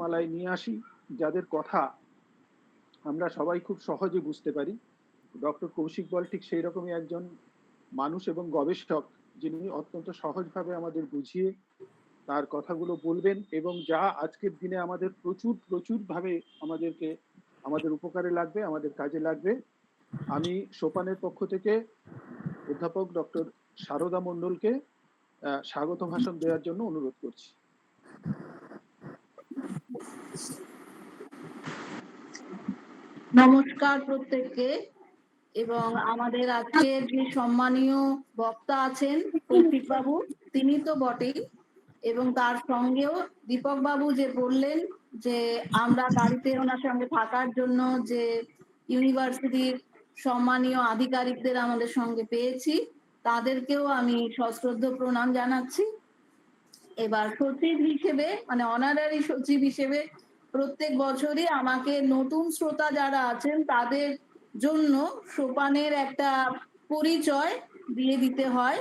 মালায় নিয়ে আসি, যাদের কথা আমরা সবাই খুব সহজে বুঝতে পারি। ডক্টর কৌশিক বল ঠিক সেই রকমই একজন মানুষ এবং গবেষক, যিনি অত্যন্ত সহজভাবে আমাদের বুঝিয়ে তার কথাগুলো বলবেন এবং যা আজকের দিনে আমাদের প্রচুরভাবে আমাদের উপকারে লাগবে, আমাদের কাজে লাগবে। আমি সোপানের পক্ষ থেকে অধ্যাপক ডক্টর সারদা মণ্ডলকে স্বাগত ভাষণ দেওয়ার জন্য অনুরোধ করছি। নমস্কার প্রত্যেককে, এবং আমাদের আজকের যে সম্মানীয় বক্তা আছেন কৌশিক বাবু, তিনি তো বটেই, এবং তার সঙ্গেও দীপক বাবু যে বললেন যে আমরা গাড়িতে ওনার সঙ্গে থাকার জন্য যে ইউনিভার্সিটির সম্মানীয় আধিকারিকদের আমাদের সঙ্গে পেয়েছি, তাদেরকেও আমি সশ্রদ্ধ প্রণাম জানাচ্ছি। এবার সচিব হিসেবে, মানে অনারারি সচিব হিসেবে প্রত্যেক বছরই আমাকে নতুন শ্রোতা যারা আছেন তাদের জন্য সোপানের একটা পরিচয় দিয়ে দিতে হয়।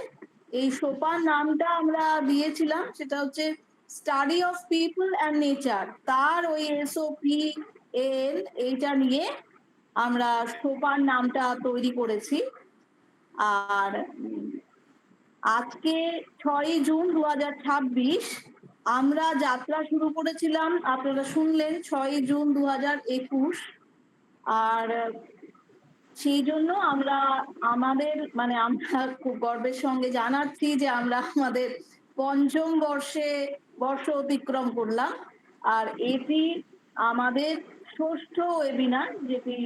এই সোপান নামটা আমরা দিয়েছিলাম, সেটা হচ্ছে study of people and nature. তার ওই SOP এইটা নিয়ে আমরা সোপান নামটা তৈরি করেছি। আর আজকে 6ই জুন 2026 আমরা যাত্রা শুরু করেছিলাম, আপনারা শুনলেন, 6ই জুন 2021। আর সেই জন্য আমরা খুব গর্বের সঙ্গে জানাচ্ছি যে আমরা আমাদের 5ম বর্ষ অতিক্রম করলাম। আর এটি আমাদের 6ষ্ঠ ওয়েবিনার যেটি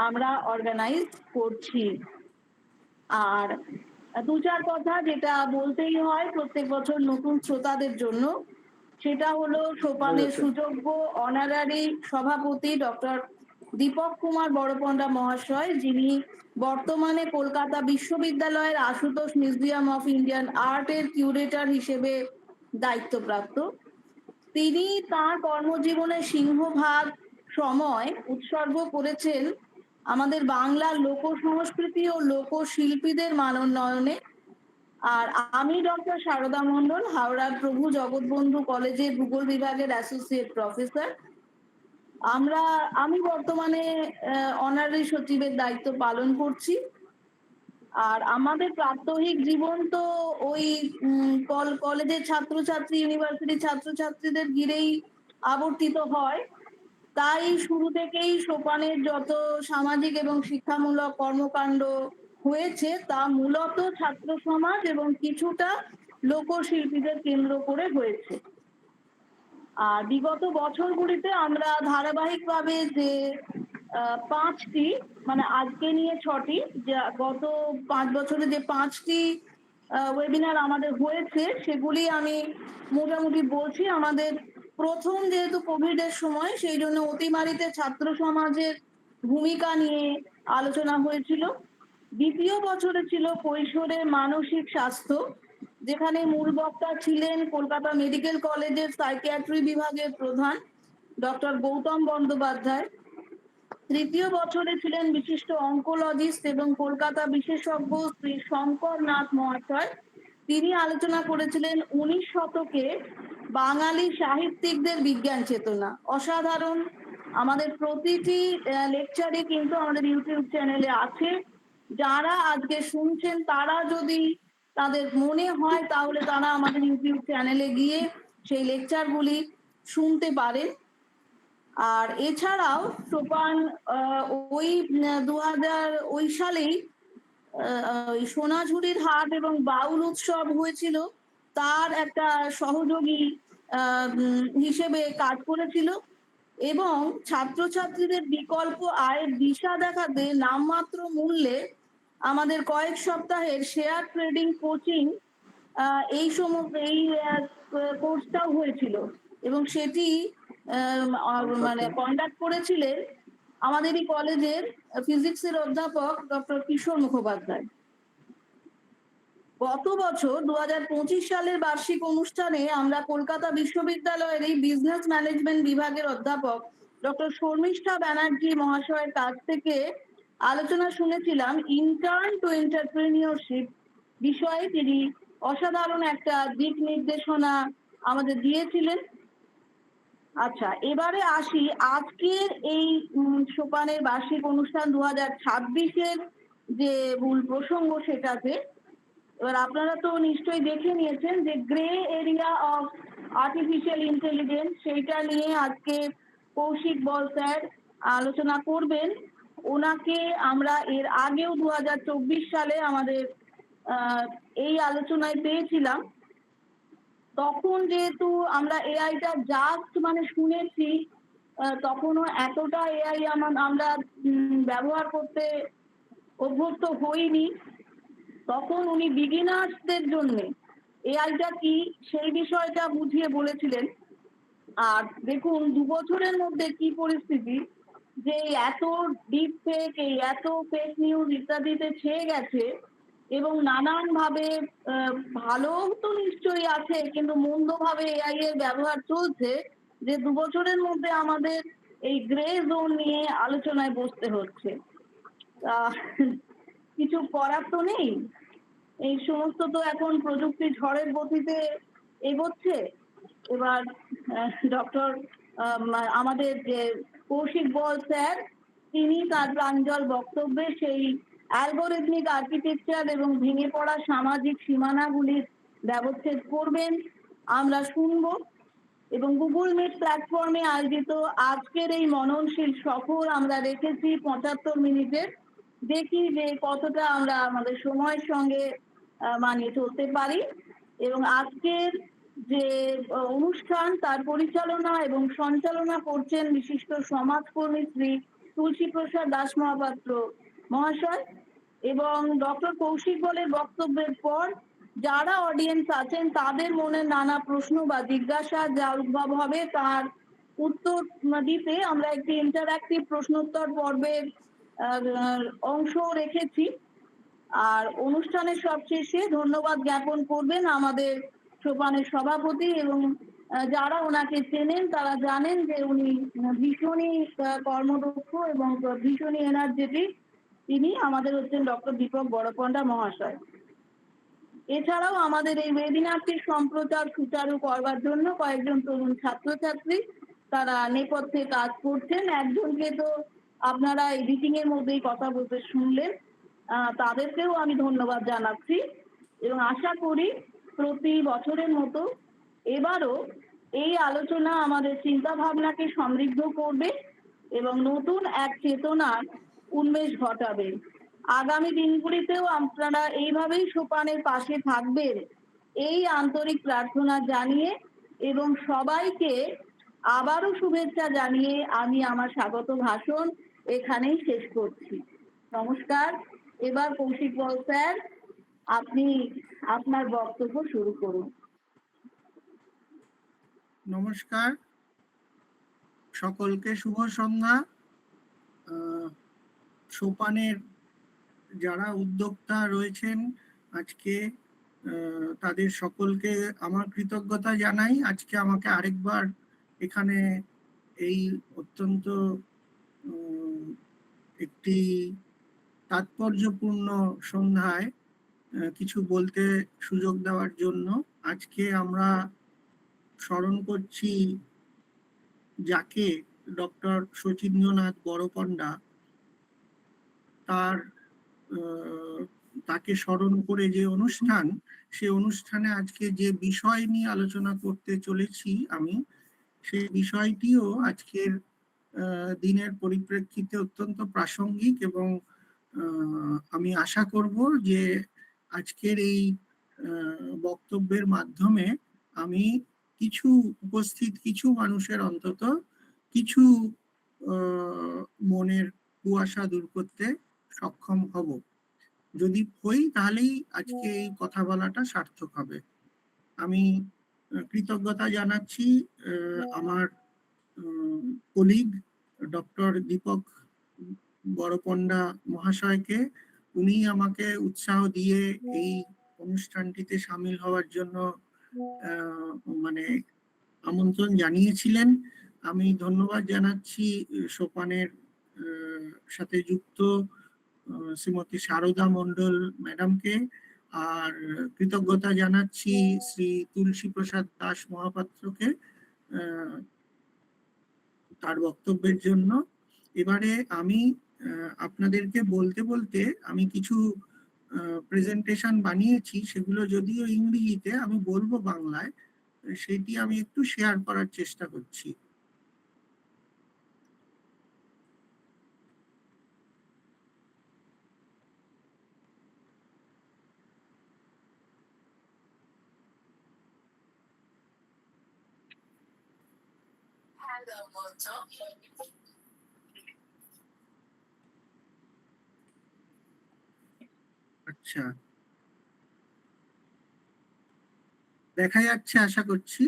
আমরা অর্গানাইজ করছি। আর দু চার কথা যেটা বলতেই হয় প্রত্যেক বছর নতুন শ্রোতাদের জন্য, সেটা হলো সোপানের সুযোগ্য অনারারি সভাপতি ডক্টর দীপক কুমার বড়পন্ডা মহাশয়, যিনি বর্তমানে কলকাতা বিশ্ববিদ্যালয়ের আশুতোষ মিউজিয়াম অফ ইন্ডিয়ান আর্টের কিউরেটর হিসেবে দায়িত্বপ্রাপ্ত। তিনি তার কর্মজীবনের সিংহভাগ সময় উৎসর্গ করেছেন আমাদের বাংলার লোক সংস্কৃতি ও লোকশিল্পীদের মানোন্নয়নে। আর আমি ডক্টর সারদা মণ্ডল, হাওড়ার প্রভু জগৎবন্ধু কলেজের ভূগোল বিভাগের অ্যাসোসিয়েট প্রফেসর। আমি বর্তমানে অনারারি সচিবের দায়িত্ব পালন করছি। আর আমাদের প্রাত্যহিক জীবন তো ওই কলেজের ছাত্রছাত্রী, ইউনিভার্সিটির ছাত্রছাত্রীদের ঘিরেই আবর্তিত হয়। তাই শুরু থেকেই সোপানের যত সামাজিক এবং শিক্ষামূলক কর্মকাণ্ড হয়েছে তা মূলত ছাত্র সমাজ এবং কিছুটা লোকশিল্পীদের কেন্দ্র করে হয়েছে। আর বিগত বছরগুলিতে আমরা ধারাবাহিকভাবে যে 5টি, মানে আজকে নিয়ে 6টি, গত 5 বছরে যে 5টি ওয়েবিনার আমাদের হয়েছে সেগুলি আমি মোটামুটি বলছি। আমাদের প্রথম যেহেতু কোভিডের সময়, সেই জন্য অতিমারিতে ছাত্র সমাজের ভূমিকা নিয়ে আলোচনা হয়েছিল। দ্বিতীয় বছরে ছিল কৈশোরের মানসিক স্বাস্থ্য, যেখানে মূল বক্তা ছিলেন কলকাতা মেডিকেল কলেজের সাইকিয়াট্রি বিভাগের প্রধান ডক্টর গৌতম বন্দ্যোপাধ্যায়। তৃতীয় বছরে ছিলেন বিশিষ্ট অঙ্কোলজিস্ট এবং কলকাতা বিশেষজ্ঞ শ্রী শঙ্কর নাথ মহাশয়। তিনি আলোচনা করেছিলেন 19 শতকে বাঙালি সাহিত্যিকদের বিজ্ঞান চেতনা। অসাধারণ। আমাদের প্রতিটি লেকচারে কিন্তু আমাদের ইউটিউব চ্যানেলে আছে। যারা আজকে শুনছেন তারা যদি তাদের মনে হয় তাহলে তারা আমাদের ইউটিউব চ্যানেলে গিয়ে সেই লেকচারগুলি শুনতে পারেন। আর এছাড়াও সোপান ওই 2000 ওই সালেই সোনাঝুরির হাট এবং বাউল উৎসব হয়েছিল, তার একটা সহযোগী হিসেবে কাজ করেছিল। এবং ছাত্রছাত্রীদের বিকল্প আয়ের দিশা দেখাতে নামমাত্র মূল্যে আমাদের কয়েক সপ্তাহের শেয়ার ট্রেডিং কোচিং এই কোর্সটাও হয়েছিল, এবং সেটি মানে কন্ডাক্ট করেছিলেন আমাদেরই কলেজের ফিজিক্সের অধ্যাপক ডক্টর কিশোর মুখোপাধ্যায়। গত বছর 2025 সালের বার্ষিক অনুষ্ঠানে আমরা কলকাতা বিশ্ববিদ্যালয়ের এই বিজনেস ম্যানেজমেন্ট বিভাগের অধ্যাপক ডক্টর শর্মিষ্ঠা ব্যানার্জি মহাশয়ের কাছ থেকে আলোচনা শুনেছিলাম ইন্টার্ন টু এন্টারপ্রেনিয়রশিপ বিষয়ে। তিনি অসাধারণ একটা দিক নির্দেশনা আমাদের দিয়েছিলেন। আচ্ছা, এবারে আসি আজকের এই সোপানের বার্ষিক অনুষ্ঠান 2026-এর যে মূল প্রসঙ্গ সেটাতে। এবার আপনারা তো নিশ্চয়ই দেখে নিয়েছেন যে grey area of artificial intelligence, সেইটা নিয়ে আজকে কৌশিক বল স্যার আলোচনা করবেন। ওনাকে আমরা এর আগেও 2024 সালে আমাদের এই আলোচনায় পেয়েছিলাম। তখন যেহেতু আমরা এআইটা জাস্ট মানে শুনেছি, তখনও এতটা এআই আমরা ব্যবহার করতে অভ্যস্ত হইনি। তখন উনি বিগিনার্সদের জন্য এআইটা কি সেই বিষয়টা বুঝিয়ে বলেছিলেন। আর দেখুন 2 বছরের মধ্যে কি পরিস্থিতি, যে এত ডিপ ফেক, এই এত ফেক নিউজ ইত্যাদিতে ছেয়ে গেছে, এবং নানান ভাবে ভালো তো নিশ্চয়ই আছে, কিন্তু মন্দ ভাবে এআই এর ব্যবহার চলছে, যে 2 বছরের মধ্যে আমাদের এই গ্রে জোন নিয়ে আলোচনায় বসতে হচ্ছে। কিছু করার তো নেই, এই সমস্ত তো এখন প্রযুক্তি ঝড়ের গতিতে এগোচ্ছে। এবার ডক্টর আমাদের যে কৌশিক বল স্যার, তিনি তার প্রাঞ্জল বক্তব্যে সেই অ্যালগোরিথমিক আর্কিটেকচার এবং ভেঙে পড়া সামাজিক সীমানাগুলির ব্যবচ্ছেদ করবেন, আমরা শুনবো। এবং গুগল মিট প্ল্যাটফর্মে আয়োজিত আজকের এই মননশীল সফর আমরা রেখেছি 75 মিনিটের। দেখি যে কতটা আমরা আমাদের সময়ের সঙ্গে মানিয়ে চলতে পারি। এবং আজকের যে অনুষ্ঠান তার পরিচালনা এবং সঞ্চালনা করছেন বিশিষ্ট সমাজকর্মী শ্রী তুলসী প্রসাদ দাস মহাপাত্র মহাশয়। এবং ডক্টর কৌশিক বলের বক্তব্যের পর যারা অডিয়েন্স আছেন তাদের মনে নানা প্রশ্ন বা জিজ্ঞাসা যা উদ্ভব হবে তার উত্তর দিতে আমরা একটি ইন্টারঅ্যাক্টিভ প্রশ্নোত্তর পর্বের অংশ রেখেছি। আর অনুষ্ঠানের সবশেষে ধন্যবাদ জ্ঞাপন করবেন আমাদের সোপানের সভাপতি, এবং যারা ওনাকে চেনেন তারা জানেন যে উনি ভীষণই কর্মদক্ষ এবং ভীষণই এনার্জেটিক। তিনি আমাদের হচ্ছেন ডক্টর দীপক বড়পন্ডা মহাশয়। এছাড়াও আমাদের এই ওয়েবিনারটি সম্প্রচার সুচারু করবার জন্য কয়েকজন তরুণ ছাত্রছাত্রী তারা নেপথ্যে কাজ করছেন। একজনকে তো আপনারা এডিটিং এর মধ্যেই কথা বলতে শুনলেন, তাদেরকেও আমি ধন্যবাদ জানাচ্ছি। এবং আশা করি প্রতি বছরের মতো এবারও এই আলোচনা আমাদের চিন্তা ভাবনাকে সমৃদ্ধ করবে এবং নতুন এক চেতনার উন্মেষ ঘটাবে। আগামী দিনগুলিতেও আপনারা এইভাবেই সোপানের পাশে থাকবেন এই আন্তরিক প্রার্থনা জানিয়ে এবং সবাইকে আবারও শুভেচ্ছা জানিয়ে আমি আমার স্বাগত ভাষণ এখানেই শেষ করছি। নমস্কার। এবার কৌশিক বল স্যার, আপনি আপনার বক্তব্য শুরু করুন। নমস্কার, সকলকে শুভ সন্ধ্যা। সোপানের যারা উদ্যোক্তা রয়েছেন আজকে, তাদের সকলকে আমার কৃতজ্ঞতা জানাই। আজকে আমাকে আরেকবার এখানে এই অত্যন্ত একটি তাৎপর্যপূর্ণ সন্ধ্যায় কিছু বলতে সুযোগ দেওয়ার জন্য। আজকে আমরা স্মরণ করছি যাকে ডক্টর শচীন্দ্রনাথ বড়পন্ডা, তাকে স্মরণ করে যে অনুষ্ঠান, সে অনুষ্ঠানে আজকে যে বিষয় নিয়ে আলোচনা করতে চলেছি আমি, সেই বিষয়টিও আজকের দিনের পরিপ্রেক্ষিতে অত্যন্ত প্রাসঙ্গিক। এবং আমি আশা করব যে আজকের এই বক্তব্যের মাধ্যমে আমি উপস্থিত কিছু মানুষের অন্তত কিছু মনের কুয়াশা দূর করতে সক্ষম হব। যদি হই তাহলেই আজকে এই কথা বলাটা সার্থক হবে। আমি কৃতজ্ঞতা জানাচ্ছি আমার কলিগ ডক্টর দীপক বড়পন্ডা মহাশয়কে। উনি আমাকে উৎসাহ দিয়ে এই অনুষ্ঠানটিতে সামিল হওয়ার জন্য মানে আমন্ত্রণ জানিয়েছিলেন। আমি ধন্যবাদ জানাচ্ছি সোপানের সাথে যুক্ত শ্রীমতী শারদা মণ্ডল ম্যাডামকে। আর কৃতজ্ঞতা জানাচ্ছি শ্রী তুলসী প্রসাদ দাস মহাপাত্রকে। তার বক্তব্যের জন্য। এবারে আমি আপনাদেরকে বলতে বলতে আমি কিছু প্রেজেন্টেশন বানিয়েছি, সেগুলো যদিও ইংরেজিতে, আমি বলবো বাংলায়, সেটি আমি একটু শেয়ার করার চেষ্টা করছি। আচ্ছা, দেখা যাচ্ছে আশা করছি।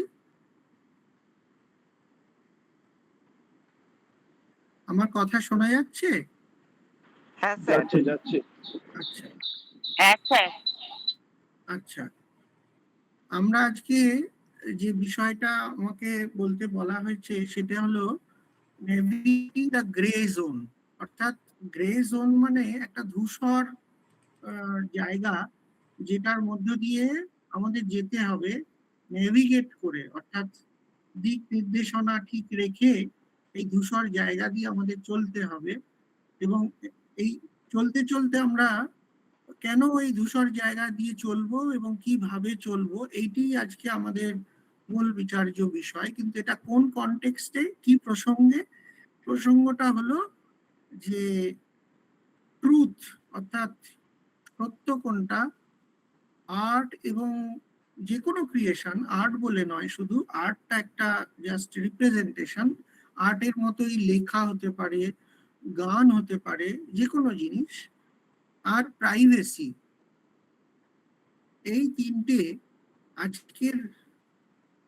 আমার কথা শোনা যাচ্ছে? হ্যাঁ স্যার। যাচ্ছে যাচ্ছে। আচ্ছা আচ্ছা আচ্ছা, আমরা আজকে যে বিষয়টা আমাকে বলতে বলা হয়েছে সেটা হলো নেভিগেটিং দ্য গ্রে জোন। অর্থাৎ গ্রে জোন মানে একটা ধূসর জায়গা, যেটার মধ্য দিয়ে আমাদের যেতে হবে নেভিগেট করে, অর্থাৎ দিক নির্দেশনা ঠিক রেখে এই ধূসর জায়গা দিয়ে আমাদের চলতে হবে। এবং এই চলতে চলতে আমরা কেন এই ধূসর জায়গা দিয়ে চলবো এবং কিভাবে চলবো, এইটি আজকে আমাদের মূল বিচার্য বিষয়। কিন্তু এটা কোন কনটেক্সটে, কি প্রসঙ্গে? প্রসঙ্গটা হলো যে ট্রুথ, অর্থাৎ সত্য কোনটা, আর্ট এবং যে কোনো ক্রিয়েশন, আর্ট বলে নয় শুধু, আর্টটা একটা জাস্ট রিপ্রেজেন্টেশন, আর্টের মতোই লেখা হতে পারে, গান হতে পারে, যে কোনো জিনিস, আর প্রাইভেসি, এই তিনটে আজকের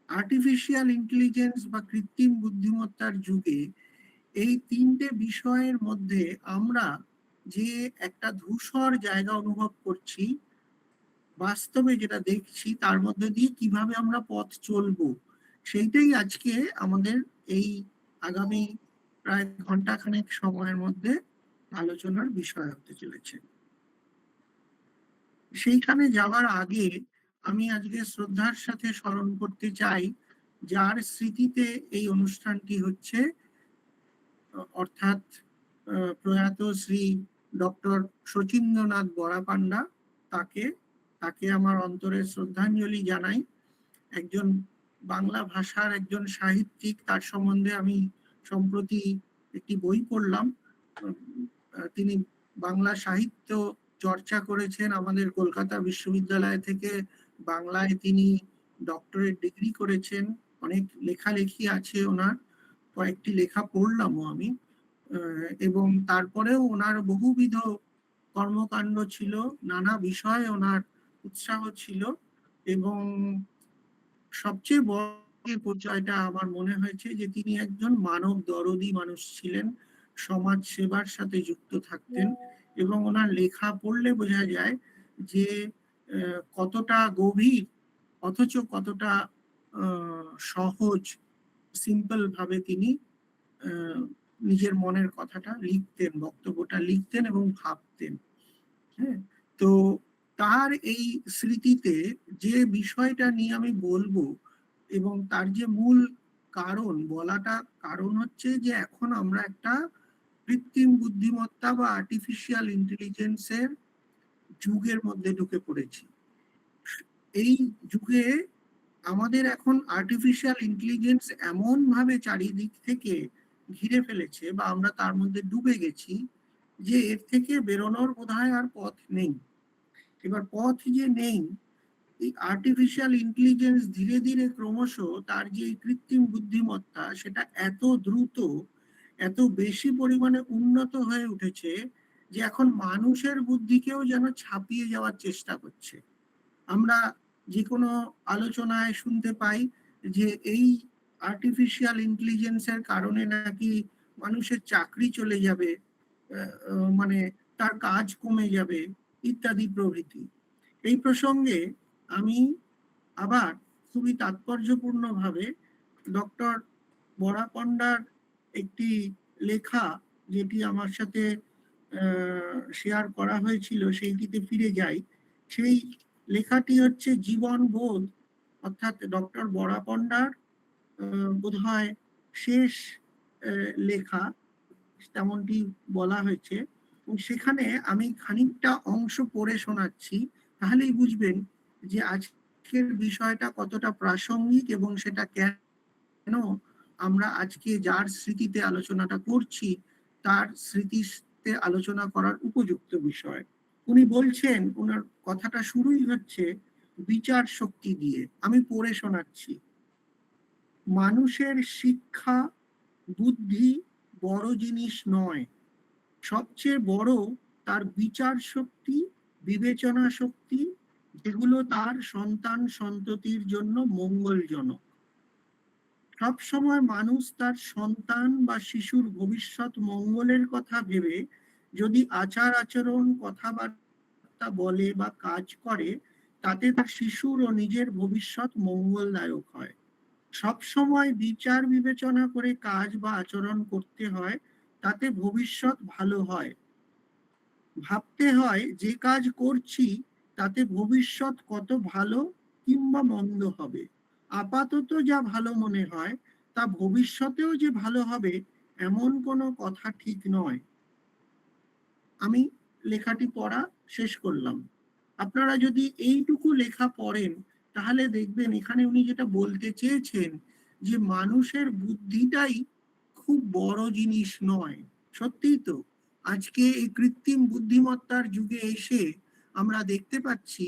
আর্টিফিশিয়াল ইন্টেলিজেন্স বা কৃত্রিম বুদ্ধিমত্তার যুগে এই তিনটে বিষয়ের মধ্যে আমরা যে একটা ধূসর জায়গা অনুভব করছি, বাস্তবে যেটা দেখছি, তার মধ্যে দিয়ে কিভাবে আমরা পথ চলবো, সেইটাই আজকে আমাদের এই আগামী প্রায় ঘন্টাখানেক সময়ের মধ্যে আলোচনার বিষয় হতে চলেছে। সেইখানে যাওয়ার আগে আমি আজকে শ্রদ্ধার সাথে স্মরণ করতে চাই যার স্মৃতিতে এই অনুষ্ঠানটি হচ্ছে, অর্থাৎ প্রয়াত শ্রী ডক্টর শচীন্দ্রনাথ বরা পান্ডা। তাকে আমার অন্তরে শ্রদ্ধাঞ্জলি জানাই। একজন বাংলা ভাষার একজন সাহিত্যিক, তার সম্বন্ধে আমি সম্প্রতি একটি বই পড়লাম। তিনি বাংলা সাহিত্য চর্চা করেছেন আমাদের কলকাতা বিশ্ববিদ্যালয় থেকে, বাংলায় তিনি ডক্টরেট ডিগ্রি করেছেন, অনেক লেখালেখি আছে ওনার, কয়েকটি লেখা পড়লামও আমি। এবং তারপরেও ওনার বহুবিধ কর্মকাণ্ড ছিল, নানা বিষয়ে ওনার উৎসাহ ছিল, এবং সবচেয়ে বড় পরিচয়টা আমার মনে হয়েছে যে তিনি একজন মানব দরদী মানুষ ছিলেন, সমাজ সেবার সাথে যুক্ত থাকতেন। এবং ওনার লেখা পড়লে বোঝা যায় যে কতটা গভীর, অথচ কতটা সহজ, সিম্পল ভাবে তিনি নিজের মনের কথাটা লিখতেন, বক্তব্যটা লিখতেন এবং ভাবতেন। হ্যাঁ, তো তার এই স্মৃতিতে যে বিষয়টা নিয়ে আমি বলবো, এবং তার যে মূল কারণ, বলাটা কারণ হচ্ছে যে এখন আমরা একটা কৃত্রিম বুদ্ধিমত্তা বা আর্টিফিশিয়াল ইন্টেলিজেন্সের যুগের মধ্যে ঢুকে পড়েছি। এই যুগে আমাদের এখন আর্টিফিশিয়াল ইন্টেলিজেন্স এমন ভাবে চারিদিক থেকে ঘিরে ফেলেছে, বা আমরা তার মধ্যে ডুবে গেছি, যে এর থেকে বেরোনোর বোধহয় আর পথ নেই। এবার পথ যে নেই, এই আর্টিফিশিয়াল ইন্টেলিজেন্স ধীরে ধীরে ক্রমশ তার যে কৃত্রিম বুদ্ধিমত্তা, সেটা এত দ্রুত, এত বেশি পরিমাণে উন্নত হয়ে উঠেছে যে এখন মানুষের বুদ্ধিকেও যেন ছাপিয়ে যাওয়ার চেষ্টা করছে। আমরা যে কোনো আলোচনায় শুনতে পাই যে এই আর্টিফিশিয়াল ইন্টেলিজেন্সের কারণে নাকি মানুষের চাকরি চলে যাবে, মানে তার কাজ কমে যাবে, ইত্যাদি প্রভৃতি। এই প্রসঙ্গে আমি আবার খুবই তাৎপর্যপূর্ণভাবে ডক্টর বরা পান্ডার একটি লেখা, যেটি আমার সাথে শেয়ার করা হয়েছিল, সেইটিতে ফিরে যাই। সেই লেখাটি হচ্ছে জীবন বোধ, অর্থাৎ ডক্টর বরা পান্ডার বোধহয় শেষ লেখা, তেমনটি বলা হয়েছে। এবং সেখানে আমি খানিকটা অংশ পড়ে শোনাচ্ছি, তাহলেই বুঝবেন যে আজকের বিষয়টা কতটা প্রাসঙ্গিক এবং সেটা কেন আমরা আজকে যার স্মৃতিতে আলোচনাটা করছি তার স্মৃতিতে আলোচনা করার উপযুক্ত বিষয়। উনি বলছেন, ওনার কথাটা শুরুই হচ্ছে বিচার শক্তি দিয়ে। আমি পড়ে শোনাচ্ছি। মানুষের শিক্ষা বুদ্ধি বড় জিনিস নয়, সবচেয়ে বড় তার বিচার শক্তি, বিবেচনা শক্তি, যেগুলো তার সন্তান সন্ততির জন্য মঙ্গলজনক। সবসময় মানুষ তার সন্তান বা শিশুর ভবিষ্যৎ মঙ্গলের কথা ভেবে যদি আচার আচরণ, কথাবার্তা বলে বা কাজ করে, তাতে তার শিশুর ও নিজের ভবিষ্যৎ মঙ্গলদায়ক হয়। সবসময় বিচার বিবেচনা করে কাজ বা আচরণ করতে হয়, তাতে ভবিষ্যৎ ভালো হয়। ভাবতে হয় যে কাজ করছি তাতে ভবিষ্যৎ কত ভালো কিংবা মন্দ হবে। আপাতত যা ভালো মনে হয় তা ভবিষ্যতেও যে ভালো হবে এমন কোনো কথা ঠিক নয়। আমি লেখাটি পড়া শেষ করলাম। আপনারা যদি এইটুকু লেখা পড়েন তাহলে দেখবেন এখানে উনি যেটা বলতে চেয়েছেন যে মানুষের বুদ্ধিটাই খুব বড় জিনিস নয়। সত্যিই তো, আজকে এই কৃত্রিম বুদ্ধিমত্তার যুগে এসে আমরা দেখতে পাচ্ছি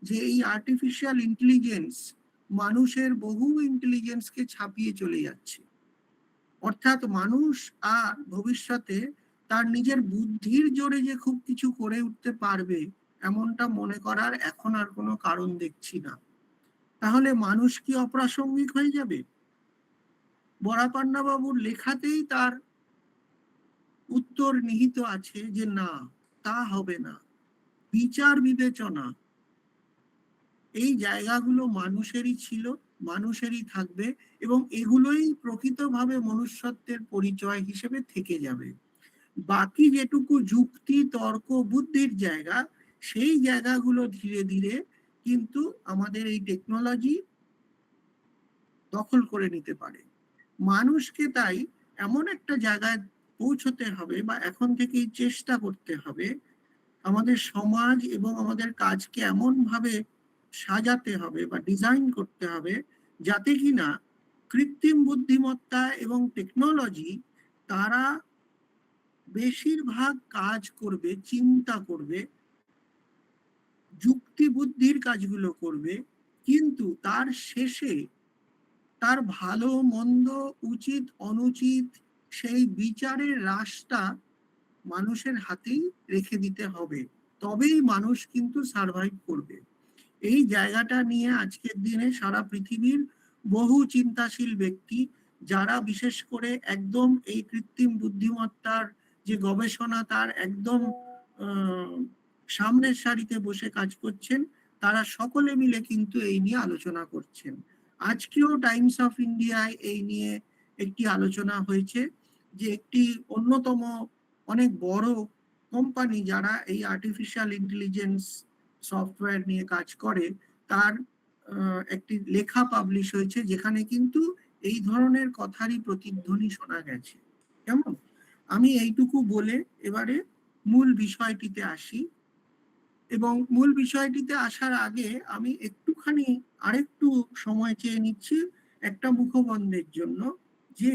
যে এই আর্টিফিশিয়াল ইন্টেলিজেন্স মানুষের বহু ইন্টেলিজেন্সকে ছাপিয়ে চলে যাচ্ছে। অর্থাৎ মানুষ আর ভবিষ্যতে তার নিজের বুদ্ধির জোরে যে খুব কিছু করে উঠতে পারবে এমনটা মনে করার এখন আর কোনো কারণ দেখছি না। তাহলে মানুষ কি অপ্রাসঙ্গিক হয়ে যাবে? বরাপান্না বাবুর লেখাতেই তার উত্তর নিহিত আছে যে না, তা হবে না। বিচার বিবেচনা এই জায়গাগুলো মানুষেরই ছিল, মানুষেরই থাকবে এবং এগুলোই প্রকৃতভাবে মনুষ্যত্বের পরিচয় হিসেবে থেকে যাবে। বাকি যেটুকু যুক্তি, তর্ক, বুদ্ধির জায়গা, সেই জায়গাগুলো ধীরে ধীরে কিন্তু আমাদের এই টেকনোলজি দখল করে নিতে পারে। মানুষকে তাই এমন একটা জায়গায় পৌঁছতে হবে বা এখন থেকেই চেষ্টা করতে হবে, আমাদের সমাজ এবং আমাদের কাজকে এমন ভাবে সাজাতে হবে বা ডিজাইন করতে হবে যাতে কিনা কৃত্রিম বুদ্ধিমত্তা এবং টেকনোলজি তারা বেশিরভাগ কাজ করবে, চিন্তা করবে, যুক্তি বুদ্ধির কাজগুলো করবে, কিন্তু তার শেষে তার ভালো মন্দ, উচিত অনুচিত সেই বিচারের রাশটা মানুষের হাতেই রেখে দিতে হবে। তবেই মানুষ কিন্তু সার্ভাইভ করবে। এই জায়গাটা নিয়ে আজকের দিনে সারা পৃথিবীর বহু চিন্তাশীল ব্যক্তি, যারা বিশেষ করে একদম এই কৃত্রিম বুদ্ধিমত্তার যে গবেষণা তার একদম সামনের সারিতে বসে কাজ করছেন, তারা সকলে মিলে কিন্তু এই নিয়ে আলোচনা করছেন। আজকেও টাইমস অফ ইন্ডিয়ায় এই নিয়ে একটি আলোচনা হয়েছে যে একটি অন্যতম অনেক বড় কোম্পানি যারা এই আর্টিফিশিয়াল ইন্টেলিজেন্স সফটওয়্যার নিয়ে কাজ করে, তার একটি লেখা পাবলিশ হয়েছে যেখানে কিন্তু এই ধরনের কথারই প্রতিধ্বনি শোনা গেছে। কেমন? আমি এইটুকু বলে এবারে মূল বিষয়টিতে আসি, এবং মূল বিষয়টিতে আসার আগে আমি একটুখানি আরেকটু সময় চেয়ে নিচ্ছি একটা মুখবন্ধের জন্য, যে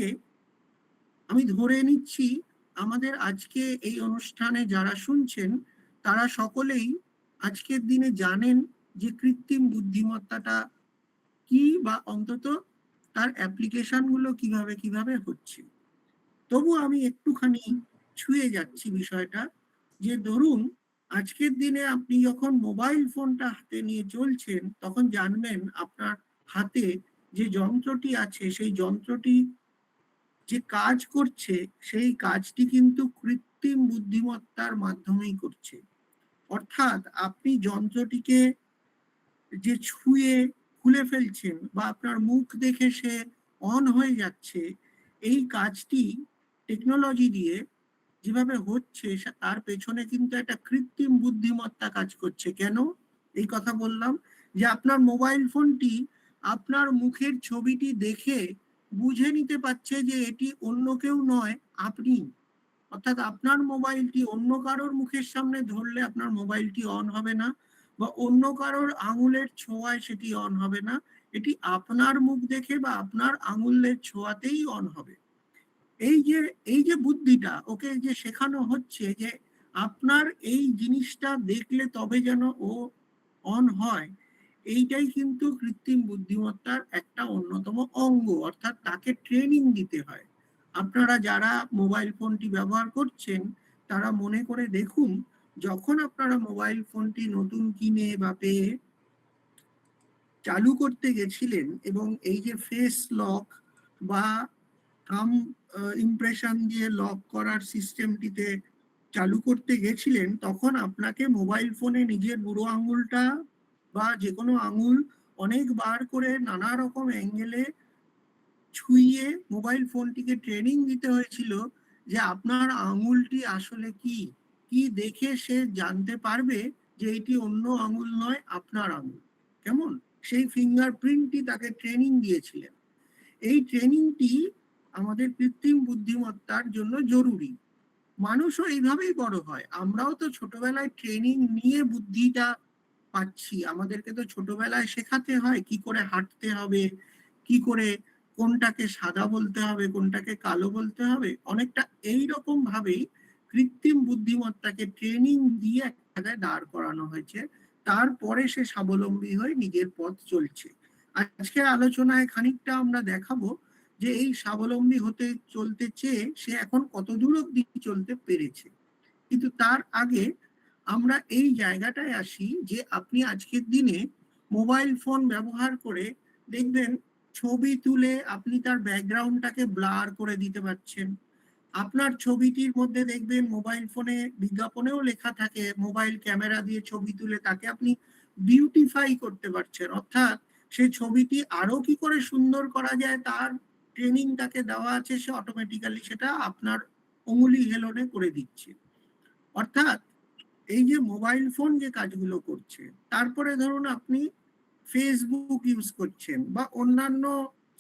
আমি ধরে নিচ্ছি আমাদের আজকে এই অনুষ্ঠানে যারা শুনছেন তারা সকলেই আজকের দিনে জানেন যে কৃত্রিম বুদ্ধিমত্তাটা কি বা অন্তত তার অ্যাপ্লিকেশন গুলো কিভাবে কিভাবে হচ্ছে। তবু আমি একটুখানি ছুঁয়ে যাচ্ছি বিষয়টা, যে ধরুন আজকের দিনে আপনি যখন মোবাইল ফোনটা হাতে নিয়ে চলছেন তখন জানবেন আপনার হাতে যে যন্ত্রটি আছে সেই যন্ত্রটি যে কাজ করছে সেই কাজটি কিন্তু কৃত্রিম বুদ্ধিমত্তার মাধ্যমেই করছে। অর্থাৎ আপনি যন্ত্রটিকে যে ছুঁয়ে খুলে ফেলছেন বা আপনার মুখ দেখে সে অন হয়ে যাচ্ছে, এই কাজটি টেকনোলজি দিয়ে যেভাবে হচ্ছে তার পেছনে কিন্তু একটা কৃত্রিম বুদ্ধিমত্তা কাজ করছে। কেন এই কথা বললাম? যে আপনার মোবাইল ফোনটি আপনার মুখের ছবিটি দেখে বুঝে নিতে পারছে যে এটি অন্য কেউ নয়, আপনি। অর্থাৎ আপনার মোবাইলটি অন্য কারোর মুখের সামনে ধরলে আপনার মোবাইলটি অন হবে না, বা অন্য কারোর আঙুলের ছোঁয়ায় সেটি অন হবে না। এটি আপনার মুখ দেখে বা আপনার আঙুলের ছোঁয়াতেই অন হবে। এই যে বুদ্ধিটা ওকে যে শেখানো হচ্ছে যে আপনার এই জিনিসটা দেখলে তবে যেন ও অন হয়, এইটাই কিন্তু কৃত্রিম বুদ্ধিমত্তার একটা অন্যতম অঙ্গ। অর্থাৎ তাকে ট্রেনিং দিতে হয়। আপনারা যারা মোবাইল ফোনটি ব্যবহার করছেন তারা মনে করে দেখুন, যখন আপনারা মোবাইল ফোনটি নতুন কিনে বা পেয়ে চালু করতে গেছিলেন এবং এই যে ফেস লক বা থাম ইমপ্রেশন দিয়ে লক করার সিস্টেমটিতে চালু করতে গেছিলেন, তখন আপনাকে মোবাইল ফোনে নিজের বুড়ো আঙুলটা বা যে কোনো আঙুল অনেকবার করে নানা রকম অ্যাঙ্গেলে ছুঁয়ে মোবাইল ফোনটিকে ট্রেনিং দিতে হয়েছিল যে আপনার আঙুলটি আসলে কি কি দেখে সে জানতে পারবে যে এটি অন্য আঙুল নয়, আপনার আঙুল। কেমন সেই ফিঙ্গারপ্রিন্টটি তাকে ট্রেনিং দিয়েছিলেন। এই ট্রেনিংটি আমাদের কৃত্রিম বুদ্ধিমত্তার জন্য জরুরি। মানুষও এইভাবেই বড় হয়। আমরাও তো ছোটবেলায় ট্রেনিং নিয়ে বুদ্ধিটা পাচ্ছি। আমাদেরকে তো ছোটবেলায় শেখাতে হয় কি করে হাঁটতে হবে, কি করে কোনটাকে সাদা বলতে হবে, কোনটাকে কালো বলতে হবে। অনেকটা এইরকম ভাবেই কৃত্রিম বুদ্ধিমত্তাকে ট্রেনিং দিয়ে এক জায়গায় দাঁড় করানো হয়েছে, তারপরে সে স্বাবলম্বী হয়ে নিজের পথ চলছে। আজকের আলোচনায় খানিকটা আমরা দেখাবো যে এই স্বাবলম্বী হতে চলতে চেয়ে সে এখন কত দূর অব্দি চলতে পেরেছে। কিন্তু তার আগে আমরা এই জায়গাটায় আসি যে আপনি আজকের দিনে মোবাইল ফোন ব্যবহার করে দেখবেন ছবি তুলে আপনি তার ব্যাকগ্রাউন্ডটাকে ব্লার করে দিতে পারছেন। আপনার ছবিটির মধ্যে দেখবেন মোবাইল ফোনে বিজ্ঞাপনেও লেখা থাকে মোবাইল ক্যামেরা দিয়ে ছবি তুলে তাকে আপনি বিউটিফাই করতে পারছেন। অর্থাৎ সেই ছবিটি আরো কি করে সুন্দর করা যায় তার ট্রেনিং তাকে দেওয়া আছে, সে অটোমেটিক্যালি সেটা আপনার অঙ্গুলি হেলনে করে দিচ্ছে। অর্থাৎ এই যে মোবাইল ফোন যে কাজগুলো করছে, তারপরে ধরুন আপনি ফেসবুক ইউজ করছেন বা অন্যান্য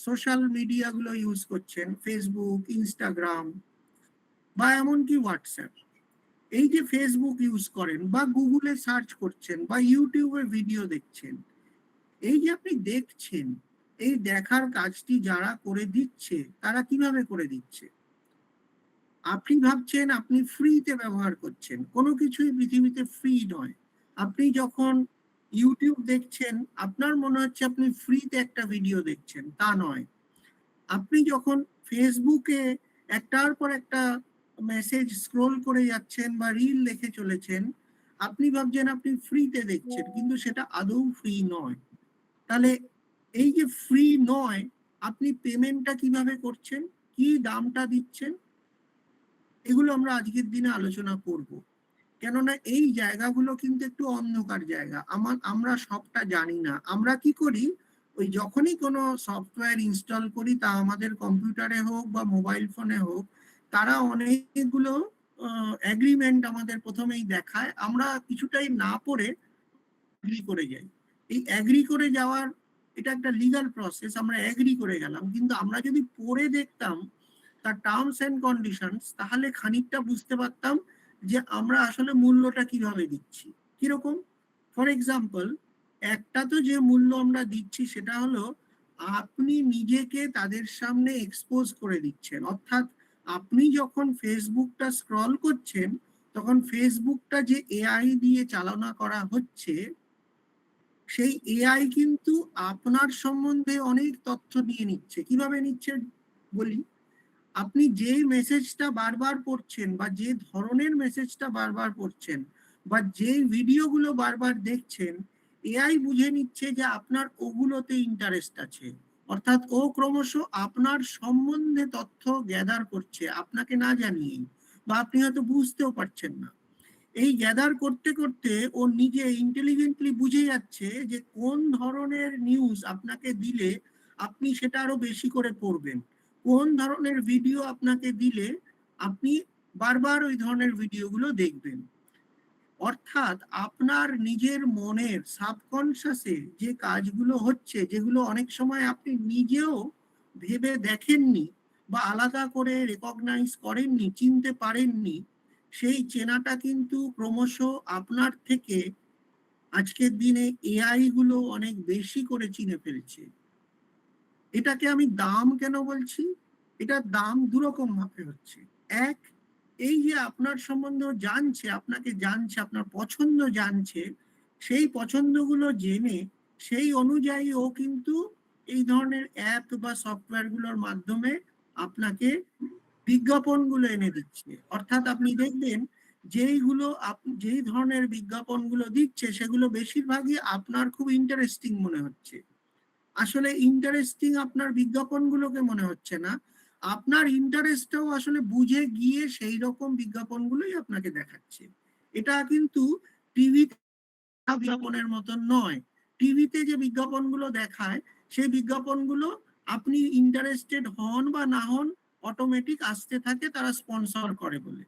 সোশ্যাল মিডিয়া গুলো ইউজ করছেন, ফেসবুক, ইনস্টাগ্রাম বা এমনকি হোয়াটসঅ্যাপ। এই যে ফেসবুক ইউজ করেন বা গুগলে সার্চ করছেন বা ইউটিউবে ভিডিও দেখছেন, এই যে আপনি দেখছেন, এই দেখার কাজটি যারা করে দিচ্ছে তারা কিভাবে করে দিচ্ছে? আপনি ভাবছেন আপনি ফ্রিতে ব্যবহার করছেন, কোনো কিছুই পৃথিবীতে ফ্রি নয়। আপনি যখন ইউটিউব দেখছেন আপনার মনে হচ্ছে আপনি ফ্রিতে একটা ভিডিও দেখছেন, তা নয়। আপনি যখন ফেসবুকে একটার পর একটা মেসেজ স্ক্রোল করে যাচ্ছেন বা রিল দেখে চলেছেন, আপনি ভাবছেন আপনি ফ্রিতে দেখছেন, কিন্তু সেটা আদৌ ফ্রি নয়। তাহলে এই যে ফ্রি নয়, আপনি পেমেন্টটা কিভাবে করছেন, কি দামটা দিচ্ছেন, এগুলো আমরা আজকের দিনে আলোচনা করব। কেননা এই জায়গাগুলো কিন্তু একটু অন্ধকার জায়গা। আমরা সবটা জানি না। আমরা কি করি, ওই যখনই কোনো সফটওয়্যার ইনস্টল করি, তা আমাদের কম্পিউটারে হোক বা মোবাইল ফোনে হোক, তারা অনেকগুলো এগ্রিমেন্ট আমাদের প্রথমেই দেখায়, আমরা কিছুটাই না পড়ে এগ্রি করে যাই। এই এগ্রি করে যাওয়ার এটা একটা লিগাল প্রসেস, আমরা এগ্রি করে গেলাম। কিন্তু আমরা যদি পড়ে দেখতাম তার টার্মস এন্ড কন্ডিশনস, তাহলে খানিকটা বুঝতে পারতাম যে আমরা আসলে মূল্যটা কিভাবে দিচ্ছি। কিরকম? ফর এক্সাম্পল, একটা তো যে মূল্য আমরা দিচ্ছি সেটা হলো আপনি নিজেকে তাদের সামনে এক্সপোজ করে দিচ্ছেন। অর্থাৎ আপনি যখন ফেসবুকটা স্ক্রল করছেন, তখন ফেসবুকটা যে এআই দিয়ে চালনা করা হচ্ছে, সেই এআই কিন্তু আপনার সম্বন্ধে অনেক তথ্য নিয়ে নিচ্ছে। কিভাবে নিচ্ছে বলি। আপনি যে মেসেজটা বারবার পড়ছেন বা যে ধরনের মেসেজটা বারবার পড়ছেন বা যে ভিডিওগুলো বারবার দেখছেন, এআই বুঝে নিচ্ছে যে আপনার ওগুলোতে ইন্টারেস্ট আছে। অর্থাৎ ও ক্রমশ আপনার সম্বন্ধে তথ্য গ্যাদার করছে আপনাকে না জানিয়েই, বা আপনি হয়তো বুঝতেও পারছেন না। এই গ্যাদার করতে করতে ও নিজে ইন্টেলিজেন্টলি বুঝে যাচ্ছে যে কোন ধরনের নিউজ আপনাকে দিলে আপনি সেটা আরো বেশি করে পড়বেন, কোন ধরনের ভিডিও আপনাকে দিলে আপনি বারবার ওই ধরনের ভিডিওগুলো দেখবেন। অর্থাৎ আপনার নিজের মনের সাবকনশাসে যে কাজগুলো হচ্ছে, যেগুলো অনেক সময় আপনি নিজেও ভেবে দেখেননি বা আলাদা করে রেকগনাইজ করেননি, চিনতে পারেননি, সেই চেনাটা কিন্তু ক্রমশ আপনার থেকে আজকের দিনে এআই গুলো অনেক বেশি করে চিনে ফেলছে। এটাকে আমি দাম কেন বলছি? এটার দাম দুরকম ভাবে হচ্ছে। এক, এই যে আপনার সম্বন্ধে জানছে, আপনাকে জানছে, আপনার পছন্দ জানছে, সেই পছন্দগুলো জেনে সেই অনুযায়ী ও কিন্তু এই ধরনের অ্যাপ বা সফটওয়্যার গুলোর মাধ্যমে আপনাকে বিজ্ঞাপনগুলো এনে দিচ্ছে। অর্থাৎ আপনি দেখবেন যেই ধরনের বিজ্ঞাপনগুলো দিচ্ছে সেগুলো বেশিরভাগই আপনার খুব ইন্টারেস্টিং মনে হচ্ছে। আসলে ইন্টারেস্টিং আপনার বিজ্ঞাপনগুলোকে মনে হচ্ছে না, আপনার ইন্টারেস্টটাও আসলে বুঝে গিয়ে সেই রকম বিজ্ঞাপনগুলোই আপনাকে দেখাচ্ছে। এটা কিন্তু টিভিতে বিজ্ঞাপনের মতন নয়। টিভিতে যে বিজ্ঞাপনগুলো দেখায় সেই বিজ্ঞাপনগুলো আপনি ইন্টারেস্টেড হন বা না হন অটোমেটিক আসতে থাকে, তারা স্পন্সর করে বলে।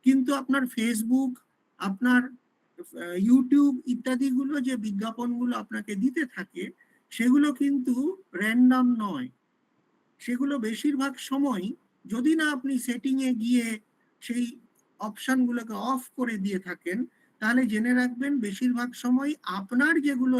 কিন্তু আপনার ফেসবুক, আপনার ইউটিউব ইত্যাদিগুলো যে বিজ্ঞাপনগুলো আপনাকে দিতে থাকে সেগুলো কিন্তু র্যান্ডম নয়। সেগুলো বেশিরভাগ সময়, যদি না আপনি সেটিংয়ে গিয়ে সেই অপশনগুলোকে অফ করে দিয়ে থাকেন, তাহলে জেনে রাখবেন বেশিরভাগ সময় আপনার যেগুলো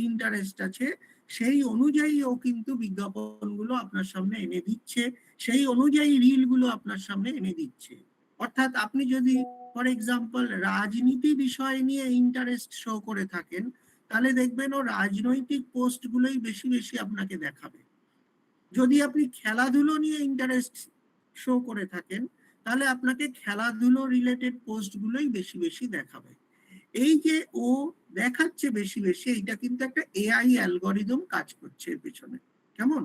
ইন্টারেস্ট আছে সেই অনুযায়ী ও কিন্তু বিজ্ঞাপনগুলো আপনার সামনে এনে দিচ্ছে, সেই অনুযায়ী রিলগুলো আপনার সামনে এনে দিচ্ছে। অর্থাৎ আপনি যদি ফর এক্সাম্পল রাজনীতি বিষয় নিয়ে ইন্টারেস্ট শো করে থাকেন, তাহলে দেখবেন ও রাজনৈতিক পোস্টগুলোই বেশি বেশি আপনাকে দেখাবে। যদি আপনি খেলাধুলো নিয়ে ইন্টারেস্ট শো করে থাকেন, তাহলে আপনাকে খেলাধুলো রিলেটেড পোস্টগুলোই বেশি বেশি দেখাবে। এই যে ও দেখাচ্ছে বেশি বেশি, এইটা কিন্তু একটা এআই অ্যালগরিদম কাজ করছে এর পেছনে। কেমন?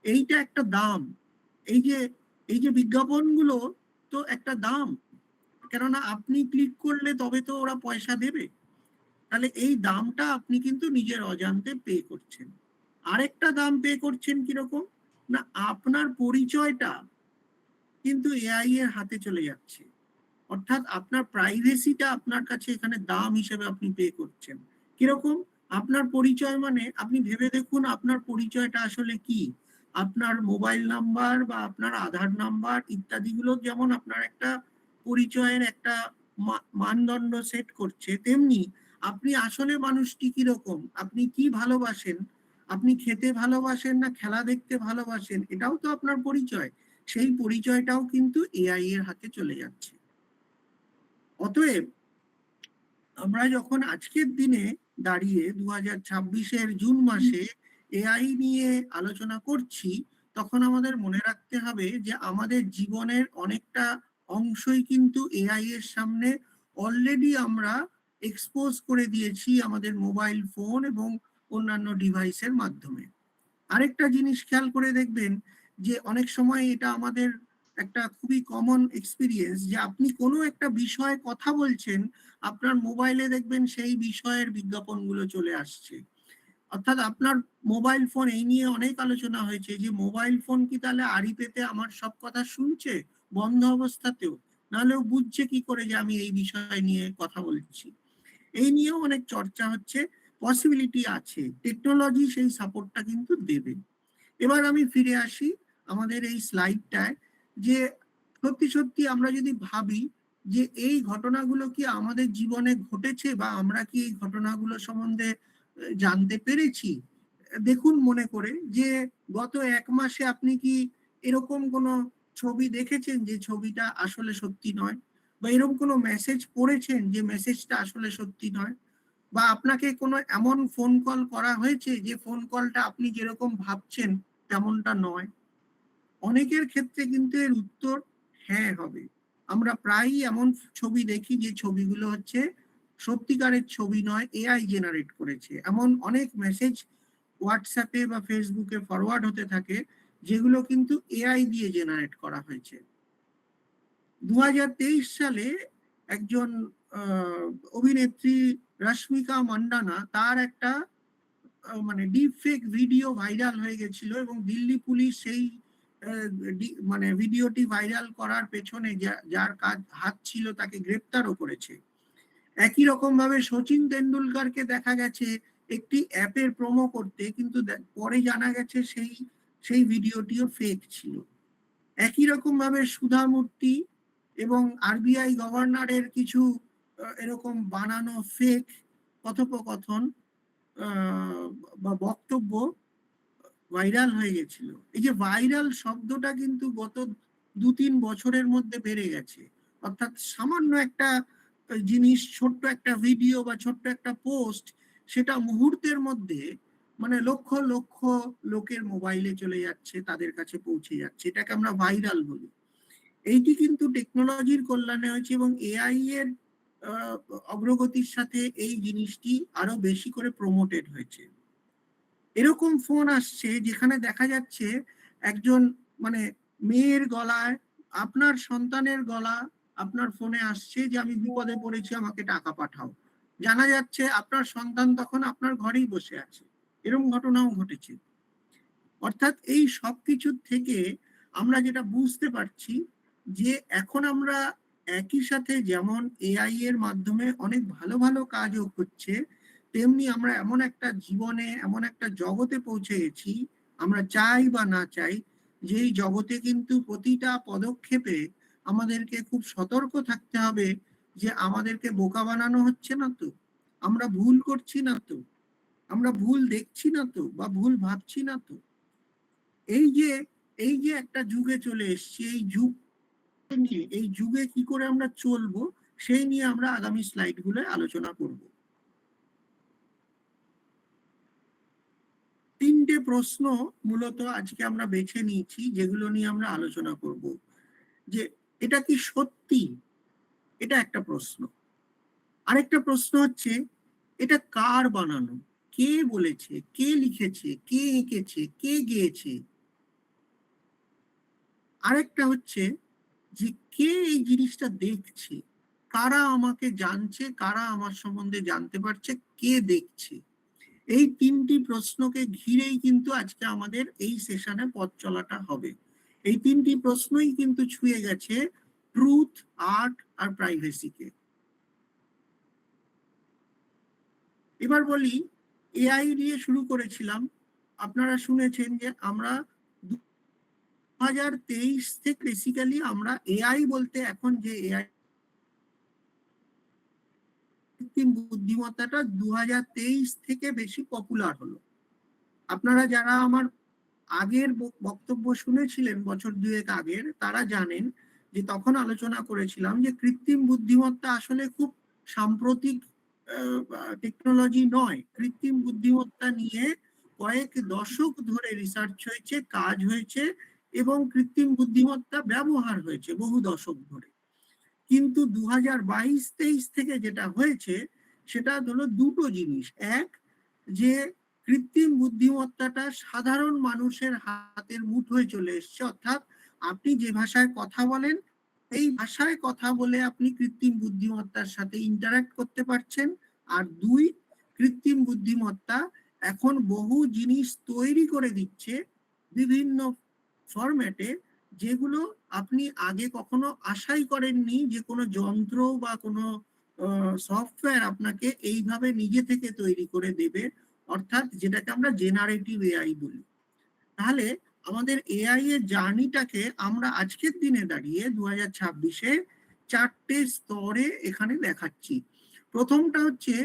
এইটা একটা দাম। এই যে বিজ্ঞাপনগুলো তো একটা দাম, কেননা আপনি ক্লিক করলে তবে তো ওরা পয়সা দেবে। তাহলে এই দামটা আপনি কিন্তু নিজের অজান্তে পে করছেন। আরেকটা দাম পে করছেন কিরকম না, আপনার পরিচয়টা কিন্তু এআই এর হাতে চলে যাচ্ছে। অর্থাৎ আপনার প্রাইভেসিটা আপনার কাছে এখানে দাম হিসেবে আপনি পে করছেন। কিরকম? আপনার পরিচয় মানে আপনি ভেবে দেখুন আপনার পরিচয়টা আসলে কি। আপনার মোবাইল নাম্বার বা আপনার আধার নাম্বার ইত্যাদিগুলো যেমন আপনার একটা পরিচয়ের একটা মানদণ্ড সেট করছে, তেমনি আপনি আসলে মানুষটি কিরকম, আপনি কি ভালোবাসেন, আপনি খেতে ভালোবাসেন না খেলা দেখতে ভালোবাসেন, এটাও তো আপনার পরিচয়। সেই পরিচয়টাও কিন্তু এআই এর হাতে চলে যাচ্ছে। অতএব আমরা যখন আজকের দিনে দাঁড়িয়ে 2026-এর জুন মাসে এআই নিয়ে আলোচনা করছি, তখন আমাদের মনে রাখতে হবে যে আমাদের জীবনের অনেকটা অংশই কিন্তু এআই এর সামনে অলরেডি আমরা এক্সপোজ করে দিয়েছি আমাদের মোবাইল ফোন এবং অন্যান্য ডিভাইসের মাধ্যমে। আরেকটা জিনিস খেয়াল করে দেখবেন যে অনেক সময় এটা আমাদের একটা খুবই কমন এক্সপিরিয়েন্স, যে আপনি কোনো একটা বিষয়ে কথা বলছেন, আপনার মোবাইলে দেখবেন সেই বিষয়ের বিজ্ঞাপনগুলো চলে আসছে। অর্থাৎ আপনার মোবাইল ফোন, এই নিয়ে অনেক আলোচনা হয়েছে যে মোবাইল ফোন কি তাহলে আড়ি পেতে আমার সব কথা শুনছে বন্ধ অবস্থাতেও, নাহলেও বুঝছে কি করে যে আমি এই বিষয় নিয়ে কথা বলছি। এই নিয়েও অনেক চর্চা হচ্ছে, পসিবিলিটি আছে, টেকনোলজি সেই সাপোর্টটা কিন্তু দেবে। এবার আমি ফিরে আসি আমাদের এই স্লাইডটায়, যে সত্যি সত্যি আমরা যদি ভাবি যে এই ঘটনাগুলো কি আমাদের জীবনে ঘটেছে বা আমরা কি এই ঘটনাগুলো সম্বন্ধে জানতে পেরেছি। দেখুন মনে করে যে গত 1 মাসে আপনি কি এরকম কোনো ছবি দেখেছেন যে ছবিটা আসলে সত্যি নয়, বা এরকম কোনো মেসেজ পড়েছেন যে মেসেজটা আসলে সত্যি নয়, বা আপনাকে কোনো এমন ফোন কল করা হয়েছে যে ফোন কলটা আপনি যেরকম ভাবছেন তেমনটা নয়। অনেকের ক্ষেত্রে কিন্তু এর উত্তর হ্যাঁ হবে। আমরা প্রায়ই এমন ছবি দেখি যে ছবিগুলো হচ্ছে সত্যিকারের ছবি নয়, এআই জেনারেট করেছে। এমন অনেক মেসেজ হোয়াটসঅ্যাপে বা ফেসবুকে ফরওয়ার্ড হতে থাকে যেগুলো কিন্তু এআই দিয়ে জেনারেট করা হয়েছে। 2023 সালে একজন অভিনেত্রী রশ্মিকা মান্ডানা, তার একটা মানে ডিপ ফেক ভিডিও ভাইরাল হয়ে গেছিল এবং দিল্লি পুলিশ সেই মানে ভিডিওটি ভাইরাল করার পেছনে যার হাত ছিল তাকে গ্রেপ্তারও করেছে। একই রকম ভাবে সচিন তেন্ডুলকারকে দেখা গেছে একটি অ্যাপের প্রোমো করতে, কিন্তু পরে জানা গেছে সেই সেই ভিডিওটিও ফেক ছিল। একই রকম ভাবে সুধা মূর্তি এবং আরবিআই গভর্নরের কিছু এরকম বানানো ফেক কথোপকথন বা বক্তব্য ভাইরাল হয়ে গেছিল। এই যে ভাইরাল শব্দটা কিন্তু গত 2-3 বছরের মধ্যে বেড়ে গেছে। অর্থাৎ সামান্য একটা জিনিস, ছোট্ট একটা ভিডিও বা ছোট্ট একটা পোস্ট, সেটা মুহূর্তের মধ্যে মানে লক্ষ লক্ষ লোকের মোবাইলে চলে যাচ্ছে, তাদের কাছে পৌঁছে যাচ্ছে। এটাকে আমরা ভাইরাল বলি। এইটি কিন্তু টেকনোলজির কল্যাণে হয়েছে এবং এআই এর অগ্রগতির সাথে এই জিনিসটি আরো বেশি করে প্রমোটেড হয়েছে। এরকম ফোন আসছে যেখানে দেখা যাচ্ছে একজন মানে মেয়ের গলায়, আপনার সন্তানের গলা আপনার ফোনে আসছে যে আমি বিপদে পড়েছি, আমাকে টাকা পাঠাও। জানা যাচ্ছে আপনার সন্তান তখন আপনার ঘরেই বসে আছে। এরকম ঘটনাও ঘটেছে। অর্থাৎ এই সব কিছুর থেকে আমরা যেটা বুঝতে পারছি যে এখন আমরা একই সাথে যেমন এআই এর মাধ্যমে অনেক ভালো ভালো কাজও হচ্ছে, তেমনি আমরা এমন একটা জীবনে, এমন একটা জগতে পৌঁছে গেছি, আমরা চাই বা না চাই, যে এই জগতে কিন্তু প্রতিটা পদক্ষেপে আমাদেরকে খুব সতর্ক থাকতে হবে যে আমাদেরকে বোকা বানানো হচ্ছে না তো, আমরা ভুল করছি না তো, আমরা ভুল দেখছি না তো, বা ভুল ভাবছি না তো। এই যে একটা যুগে চলে এসেছি, এই যুগ নিয়ে, এই যুগে কি করে আমরা চলবো সেই নিয়ে আমরা আগামী স্লাইডগুলো আলোচনা করব। 3টে প্রশ্ন মূলত আজকে আমরা বেছে নিয়েছি, যেগুলো নিয়ে আমরা আলোচনা করব। যে এটা কি সত্যি, এটা একটা প্রশ্ন। আরেকটা প্রশ্ন হচ্ছে এটা কার বানানো, কে বলেছে, কে লিখেছে, কে এঁকেছে, কে গেয়েছে। আরেকটা হচ্ছে যে কে এই জিনিসটা দেখছে, কারা আমাকে জানছে, কারা আমার সম্বন্ধে জানতে পারছে, কে দেখছে। এই 3টি প্রশ্নকে ঘিরেই কিন্তু আজকে আমাদের এই সেশনে পথ চলাটা হবে। এই 3টি প্রশ্নই কিন্তু ছুঁয়ে গেছে ট্রুথ, আর্ট আর প্রাইভেসিকে। এবার বলি, এআই দিয়ে শুরু করেছিলাম। আপনারা শুনেছেন যে আমরা 2023 থেকে বেসিক্যালি আমরা এআই বলতে, এখন যে এআই কৃত্রিম বুদ্ধিমত্তাটা 2023 থেকে বেশি পপুলার হলো। আপনারা যারা আমার আগের বক্তব্য শুনেছিলেন বছর 2 আগের, তারা জানেন যে তখন আলোচনা করেছিলাম যে কৃত্রিম বুদ্ধিমত্তা আসলে খুব সাম্প্রতিক টেকনোলজি নয়। কৃত্রিম বুদ্ধিমত্তা নিয়ে কয়েক দশক ধরে রিসার্চ হয়েছে, কাজ হয়েছে এবং কৃত্রিম বুদ্ধিমত্তা ব্যবহার হয়েছে বহু দশক ধরে। কিন্তু 2022-23 থেকে যেটা হয়েছে সেটা হলো দুটো জিনিস। এক, যে কৃত্রিম বুদ্ধিমত্তাটা সাধারণ মানুষের হাতের মুঠোয় চলে এসছে। অর্থাৎ আপনি যে ভাষায় কথা বলেন, এই ভাষায় কথা বলে আপনি কৃত্রিম বুদ্ধিমত্তার সাথে ইন্টারঅ্যাক্ট করতে পারছেন। আর 2, কৃত্রিম বুদ্ধিমত্তা এখন বহু জিনিস তৈরি করে দিচ্ছে বিভিন্ন ফরম্যাটে, যেগুলো আপনি আগে কখনো আশাই করেননি যে কোনো যন্ত্র বা কোনো সফটওয়্যার আপনাকে এইভাবে নিজে থেকে তৈরি করে দেবে। অর্থাৎ যেটাকে আমরা জেনারেটিভ এআই বলি। তাহলে আমাদের এআই এর জার্নিটাকে আমরা আজকের দিনে দাঁড়িয়ে 2026-এ 4টে স্তরে এখানে দেখাচ্ছি। প্রথমটা হচ্ছে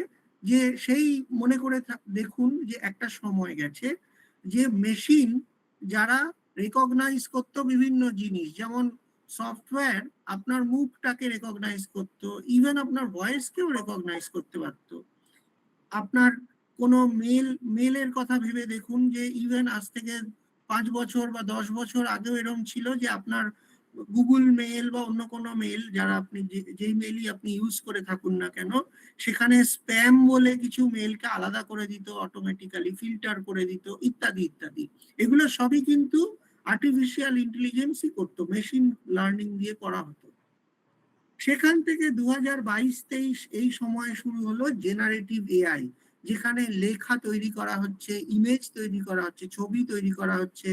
যে সেই মনে করে দেখুন যে একটা সময় গেছে যে মেশিন যারা রেকগনাইজ করতো বিভিন্ন জিনিস, যেমন সফটওয়্যার আপনার মুখটাকে রেকগনাইজ করতো, ইভেন আপনার ভয়েসকেও রেকগনাইজ করতে পারতো। আপনার কোনো মেলের কথা ভেবে দেখুন যে ইভেন আজ থেকে 5 বছর বা 10 বছর আগেও এরকম ছিল যে আপনার গুগল মেল বা অন্য কোনো মেল, যারা আপনি যেই মেলই আপনি ইউজ করে থাকুন না কেন, সেখানে স্প্যাম বলে কিছু মেলকে আলাদা করে দিত, অটোমেটিক্যালি ফিল্টার করে দিত, ইত্যাদি ইত্যাদি। এগুলো সবই কিন্তু আর্টিফিশিয়াল ইন্টেলিজেন্সই করতো, মেশিন লার্নিং দিয়ে করা হতো। সেখান থেকে 2022-23 এই সময় শুরু হলো জেনারেটিভ এআই, যেখানে লেখা তৈরি করা হচ্ছে, ইমেজ তৈরি করা হচ্ছে, ছবি তৈরি করা হচ্ছে,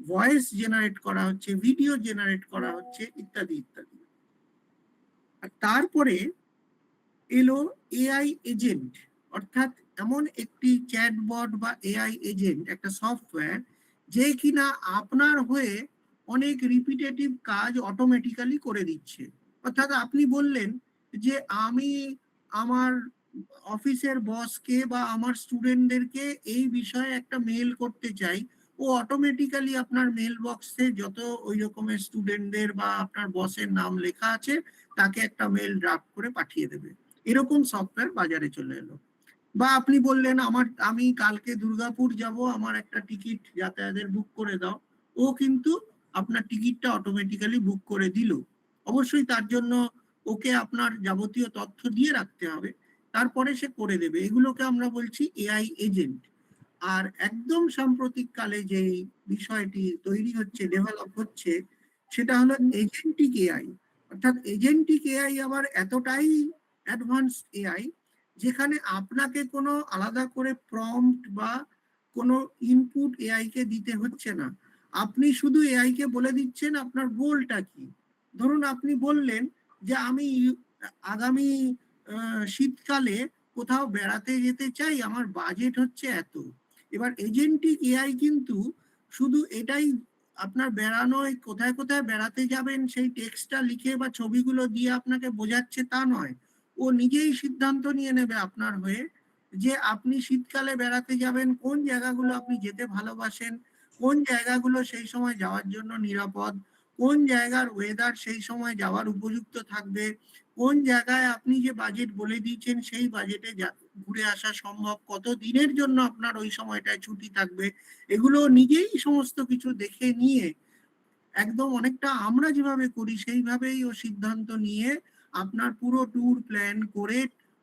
ভয়েস জেনারেট করা হচ্ছে, ভিডিও জেনারেট করা হচ্ছে, ইত্যাদি ইত্যাদি। আর তারপরে এলো এআই এজেন্ট, অর্থাৎ এমন একটি চ্যাটবট বা এআই এজেন্ট, একটা সফটওয়্যার যে কিনা আপনার হয়ে অনেক রিপিটেটিভ কাজ অটোমেটিক্যালি করে দিচ্ছে। অর্থাৎ আপনি বললেন যে আমি আমার অফিসের বসকে বা আমার স্টুডেন্টদেরকে এই বিষয়ে একটা মেল করতে চাই, ও অটোমেটিক্যালি আপনার মেল বক্সে যত ওই রকমের স্টুডেন্টদের বা আপনার বসের নাম লেখা আছে তাকে একটা মেল ড্রাফট করে পাঠিয়ে দেবে। এরকম সফটওয়্যার বাজারে চলে এলো। বা আপনি বললেন আমি কালকে দুর্গাপুর যাব, আমার একটা টিকিট যাতায়াতের বুক করে দাও, ও কিন্তু আপনার টিকিটটা অটোমেটিক্যালি বুক করে দিল। অবশ্যই তার জন্য ওকে আপনার যাবতীয় তথ্য দিয়ে রাখতে হবে, তারপরে সে করে দেবে। এগুলোকে আমরা বলছি এআই এজেন্ট। আর একদম সাম্প্রতিক কালে যে বিষয়টি তৈরি হচ্ছে, ডেভেলপ হচ্ছে, সেটা হলো এজেন্টিক এআই। অর্থাৎ এজেন্টিক এআই আবার এতটাই অ্যাডভান্স এআই যেখানে আপনাকে কোনো আলাদা করে প্রম্পট বা কোনো ইনপুট এআই কে দিতে হচ্ছে না। আপনি শুধু এআই কে বলে দিচ্ছেন আপনার গোলটা কি। ধরুন আপনি বললেন যে আমি আগামী শীতকালে কোথাও বেড়াতে যেতে চাই, আমার বাজেট হচ্ছে এত। এবার এজেন্টিক এআই কিন্তু শুধু এটাই আপনার বেড়ানোয় কোথায় কোথায় বেড়াতে যাবেন সেই টেক্সটটা লিখে বা ছবিগুলো দিয়ে আপনাকে বোঝাচ্ছে তা নয়। ও নিজেই সিদ্ধান্ত নিয়ে নেবে আপনার হয়ে যে আপনি শীতকালে বেড়াতে যাবেন, কোন জায়গাগুলো আপনি যেতে ভালোবাসেন, কোন জায়গাগুলো সেই সময় যাওয়ার জন্য নিরাপদ, কোন জায়গার ওয়েদার সেই সময় যাওয়ার উপযুক্ত থাকবে, কোন জায়গায় আপনি যে বাজেট বলে দিয়েছেন সেই বাজেটে ঘুরে আসা সম্ভব, কত দিনের জন্য আপনার ওই সময়টায় ছুটি থাকবে, এগুলো নিজেই সমস্ত কিছু দেখে নিয়ে একদম অনেকটা আমরা যেভাবে করি সেইভাবেই ও সিদ্ধান্ত নিয়ে আপনার পুরো ট্যুর প্ল্যান করে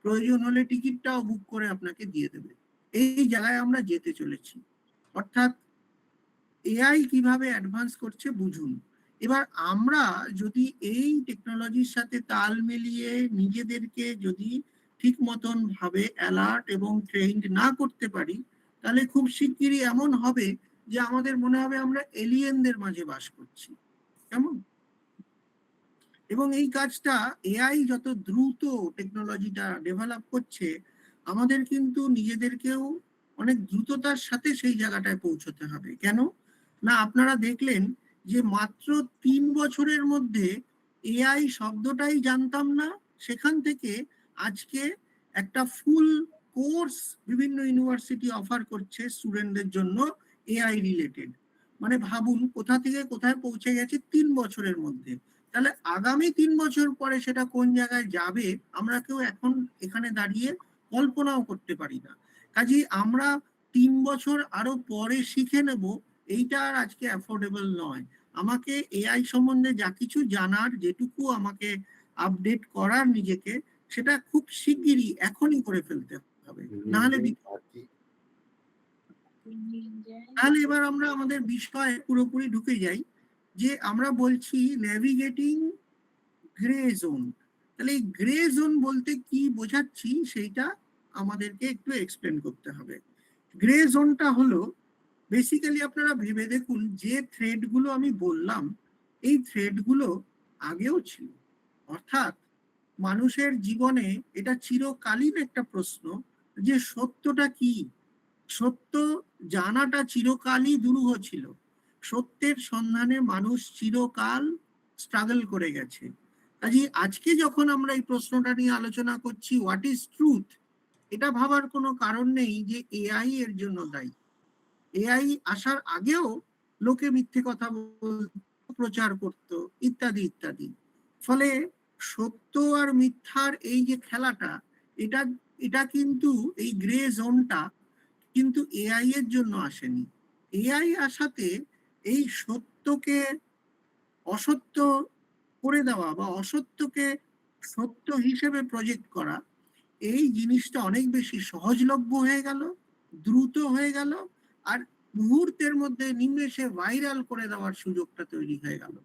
প্রয়োজন হলে টিকিটটাও বুক করে আপনাকে দিয়ে দেবে। এই জায়গায় আমরা যেতে চলেছি। অর্থাৎ এআই কিভাবে অ্যাডভান্স করছে বুঝুন। এবার আমরা যদি এই টেকনোলজির সাথে তাল মিলিয়ে নিজেদেরকে যদি ঠিক মতন ভাবে অ্যালার্ট এবং ট্রেন্ড না করতে পারি, তাহলে খুব শিগগিরই এমন হবে যে আমাদের মনে হবে আমরা এলিয়েনদের মাঝে বাস করছি। কেমন? এবং এই কাজটা এআই যত দ্রুত টেকনোলজিটা ডেভেলপ করছে, আমাদের কিন্তু নিজেদেরকেও অনেক দ্রুততার সাথে সেই জায়গাটায় পৌঁছতে হবে। কেন না, আপনারা দেখলেন যে মাত্র 3 বছরের মধ্যে এআই শব্দটাই জানতাম না, সেখান থেকে আজকে একটা ফুল কোর্স বিভিন্ন ইউনিভার্সিটি অফার করছে স্টুডেন্টদের জন্য এআই রিলেটেড। মানে ভাবুন কোথা থেকে কোথায় পৌঁছে গেছে 3 বছরের মধ্যে। তাহলে আগামী 3 বছর পরে সেটা কোন জায়গায় যাবে আমরা কেউ এখন এখানে দাঁড়িয়ে কল্পনাও করতে পারি না। কাজেই আমরা 3 বছর আরো পরে শিখে নেব, এইটা আর আজকে অ্যাফোর্ডেবল নয়। আমাকে এআই সম্বন্ধে যা কিছু জানার, যেটুকু আমাকে আপডেট করার নিজেকে, সেটা খুব শিগগিরই এখনই করে ফেলতে হবে, নাহলে তাহলে এবার আমরা আমাদের বিষয়ে পুরোপুরি ঢুকে যাই যে আমরা বলছি নেভিগেটিং গ্রে জোন। তাহলে এই গ্রে জোন বলতে কি বোঝাচ্ছি সেইটা আমাদেরকে একটু এক্সপ্লেন করতে হবে। গ্রে জোনটা হলো বেসিক্যালি আপনারা ভেবে দেখুন যে থ্রেডগুলো আমি বললাম এই থ্রেডগুলো আগেও ছিল। অর্থাৎ মানুষের জীবনে এটা চিরকালীন একটা প্রশ্ন যে সত্যটা কি। সত্য জানাটা চিরকালই দুরূহ ছিল। সত্যের সন্ধানে মানুষ চিরকাল স্ট্রাগল করে গেছে। কাজে আজকে যখন আমরা এই প্রশ্নটা নিয়ে আলোচনা করছি হোয়াট ইজ ট্রুথ, এটা ভাবার কোনো কারণ নেই যে এআই এর জন্য দায়ী। এআই আসার আগেও লোকে মিথ্যে কথা প্রচার করত ইত্যাদি ইত্যাদি। ফলে সত্য আর মিথ্যার এই যে খেলাটা, এটা এটা কিন্তু এই গ্রে জোনটা কিন্তু এআই এর জন্য আসেনি। এআই আসাতে এই সত্যকে অসত্য করে দেওয়া বা অসত্যকে সত্য হিসেবে প্রজেক্ট করা, এই জিনিসটা অনেক বেশি সহজলভ্য হয়ে গেল, দ্রুত হয়ে গেল, আর মুহূর্তের মধ্যে নিমেষে ভাইরাল করে দেওয়ার সুযোগটা তৈরি হয়ে গেল।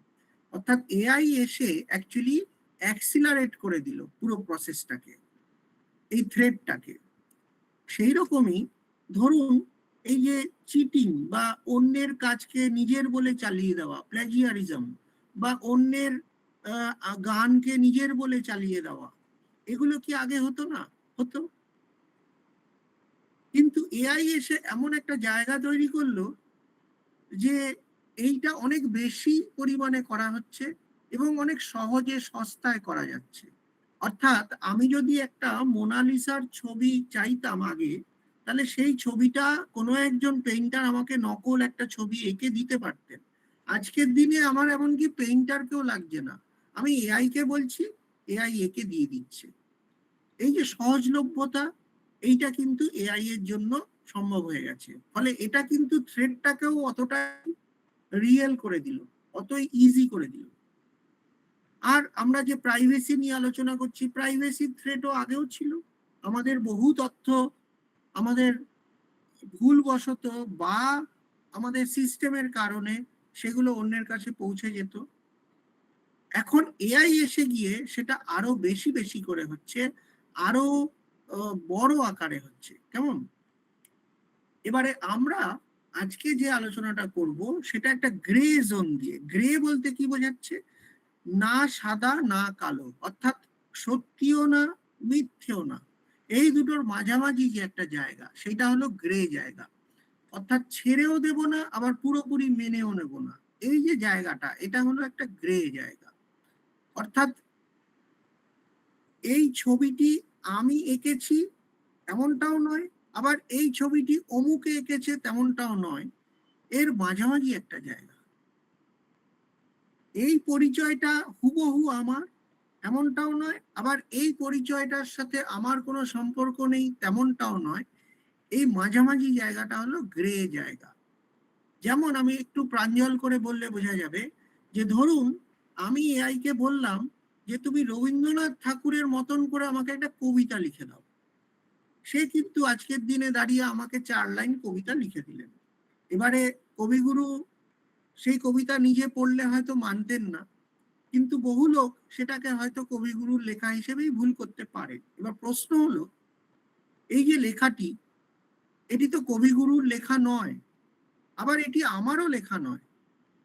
অর্থাৎ এআই এসে অ্যাকচুয়ালি অ্যাক্সিলারেট করে দিল পুরো প্রসেসটাকে, এই থ্রেডটাকে। সেই রকমই ধরুন এই যে চিটিং বা অন্যের কাজকে নিজের বলে চালিয়ে দেওয়া, প্ল্যাজিয়ারিজম, বা অন্যের গানকে নিজের বলে চালিয়ে দেওয়া, এগুলো কি আগে হতো না? হতো। কিন্তু এআই এসে এমন একটা জায়গা তৈরি করলো যে এইটা অনেক বেশি পরিমাণে করা হচ্ছে এবং অনেক সহজে সস্তায় করা যাচ্ছে। অর্থাৎ আমি যদি একটা মোনালিসার ছবি চাইতাম আগে, তাহলে সেই ছবিটা কোনো একজন পেইন্টার আমাকে নকল একটা ছবি এঁকে দিতে পারতেন। আজকের দিনে আমার এমনকি পেইন্টারকেও লাগছে না, আমি এআই কে বলছি, এআই এঁকে দিয়ে দিচ্ছে। এই যে সহজলভ্যতা, এইটা কিন্তু এআই এর জন্য সম্ভব হয়ে গেছে। ফলে এটা কিন্তু থ্রেডটাকেও অতটা রিয়েল করে দিল, অতই ইজি করে দিল। আর আমরা যে প্রাইভেসি নিয়ে আলোচনা করছি, প্রাইভেসি থ্রেটও আগেও ছিল। আমাদের বহু তথ্য আমাদের ভুলবশত বা আমাদের সিস্টেমের কারণে সেগুলো অন্যের কাছে পৌঁছে যেত। এখন এআই এসে গিয়ে সেটা আরো বেশি বেশি করে হচ্ছে, আরো বড় আকারে হচ্ছে। কেমন? এবারে আমরা আজকে যে আলোচনাটা করব সেটা একটা গ্রে জোন দিয়ে। গ্রে বলতে কি বোঝাচ্ছে? না সাদা না কালো, অর্থাৎ সত্যিও না মিথ্যেও না, এই দুটোর মাঝামাঝি যে একটা জায়গা, সেটা হলো গ্রে জায়গা। অর্থাৎ ছেড়েও দেব না, আবার পুরোপুরি মেনেও নেব না। এই যে জায়গাটা, এটা হলো একটা গ্রে জায়গা। অর্থাৎ এই ছবিটি আমি এঁকেছি এমনটাও নয়, আবার এই ছবিটি অমুকে এঁকেছে তেমনটাও নয়, এর মাঝামাঝি একটা জায়গা। এই পরিচয়টা হুবহু আমার এমনটাও নয়, আবার এই পরিচয়টার সাথে আমার কোনো সম্পর্ক নেই তেমনটাও নয়। এই মাঝামাঝি জায়গাটা হলো গ্রে জায়গা। যেমন আমি একটু প্রাঞ্জল করে বললে বোঝা যাবে, যে ধরুন আমি এআই কে বললাম যে তুমি রবীন্দ্রনাথ ঠাকুরের মতন করে আমাকে একটা কবিতা লিখে দাও। সে কিন্তু আজকের দিনে দাঁড়িয়ে আমাকে 4 লাইন কবিতা লিখে দিলেন। এবারে কবিগুরু সেই কবিতা নিজে পড়লে হয়তো মানতেন না, কিন্তু বহু লোক সেটাকে হয়তো কবিগুরুর লেখা হিসেবেই ভুল করতে পারে। এবার প্রশ্ন হলো, এই যে লেখাটি, এটি তো কবিগুরুর লেখা নয়, আবার এটি আমারও লেখা নয়,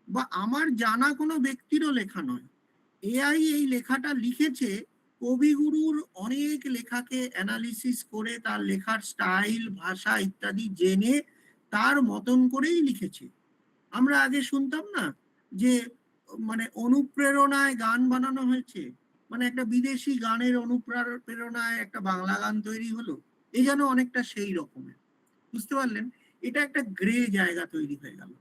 বা আমার জানা কোনো ব্যক্তিরও লেখা নয়। এআই এই লেখাটা লিখেছে কবিগুরুর অনেক লেখাকে অ্যানালিসিস করে, তার লেখার স্টাইল, ভাষা ইত্যাদি জেনে তার মতন করেই লিখেছে। আমরা আগে শুনতাম না যে মানে অনুপ্রেরণায় গান বানানো হয়েছে, মানে একটা বিদেশি গানের অনুপ্রেরণায় একটা বাংলা গান তৈরি হলো, এই যেন অনেকটা সেই রকমের। বুঝতে পারলেন? এটা একটা গ্রে জায়গা তৈরি হয়ে গেল।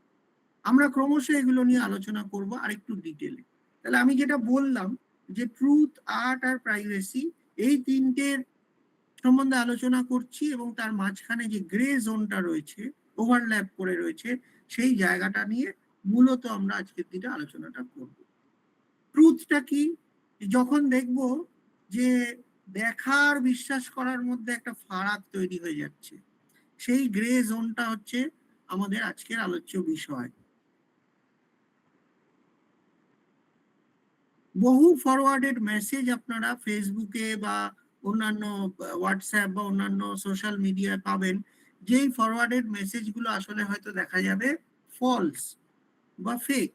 আমরা ক্রমশ এগুলো নিয়ে আলোচনা করব আরেকটু ডিটেলে। তাহলে আমি যেটা বললাম যে ট্রুথ, আর্ট আর প্রাইভেসি, এই তিনটের সম্বন্ধে আলোচনা করছি, এবং তার মাঝখানে যে গ্রে জোনটা রয়েছে, ওভারল্যাপ করে রয়েছে, সেই জায়গাটা নিয়ে মূলত আমরা আজকের দিনে আলোচনাটা করব। ট্রুথটা কি? যখন দেখব যে দেখার বিশ্বাস করার মধ্যে একটা ফারাক তৈরি হয়ে যাচ্ছে, সেই গ্রে জোনটা হচ্ছে আমাদের আজকের আলোচ্য বিষয়। বহু ফরওয়ার্ডেড মেসেজ আপনারা ফেসবুকে বা অন্যান্য হোয়াটসঅ্যাপ বা অন্যান্য সোশ্যাল মিডিয়ায় পাবেন, যেই ফরওয়ার্ডেড মেসেজগুলো আসলে হয়তো দেখা যাবে ফলস বা ফেক।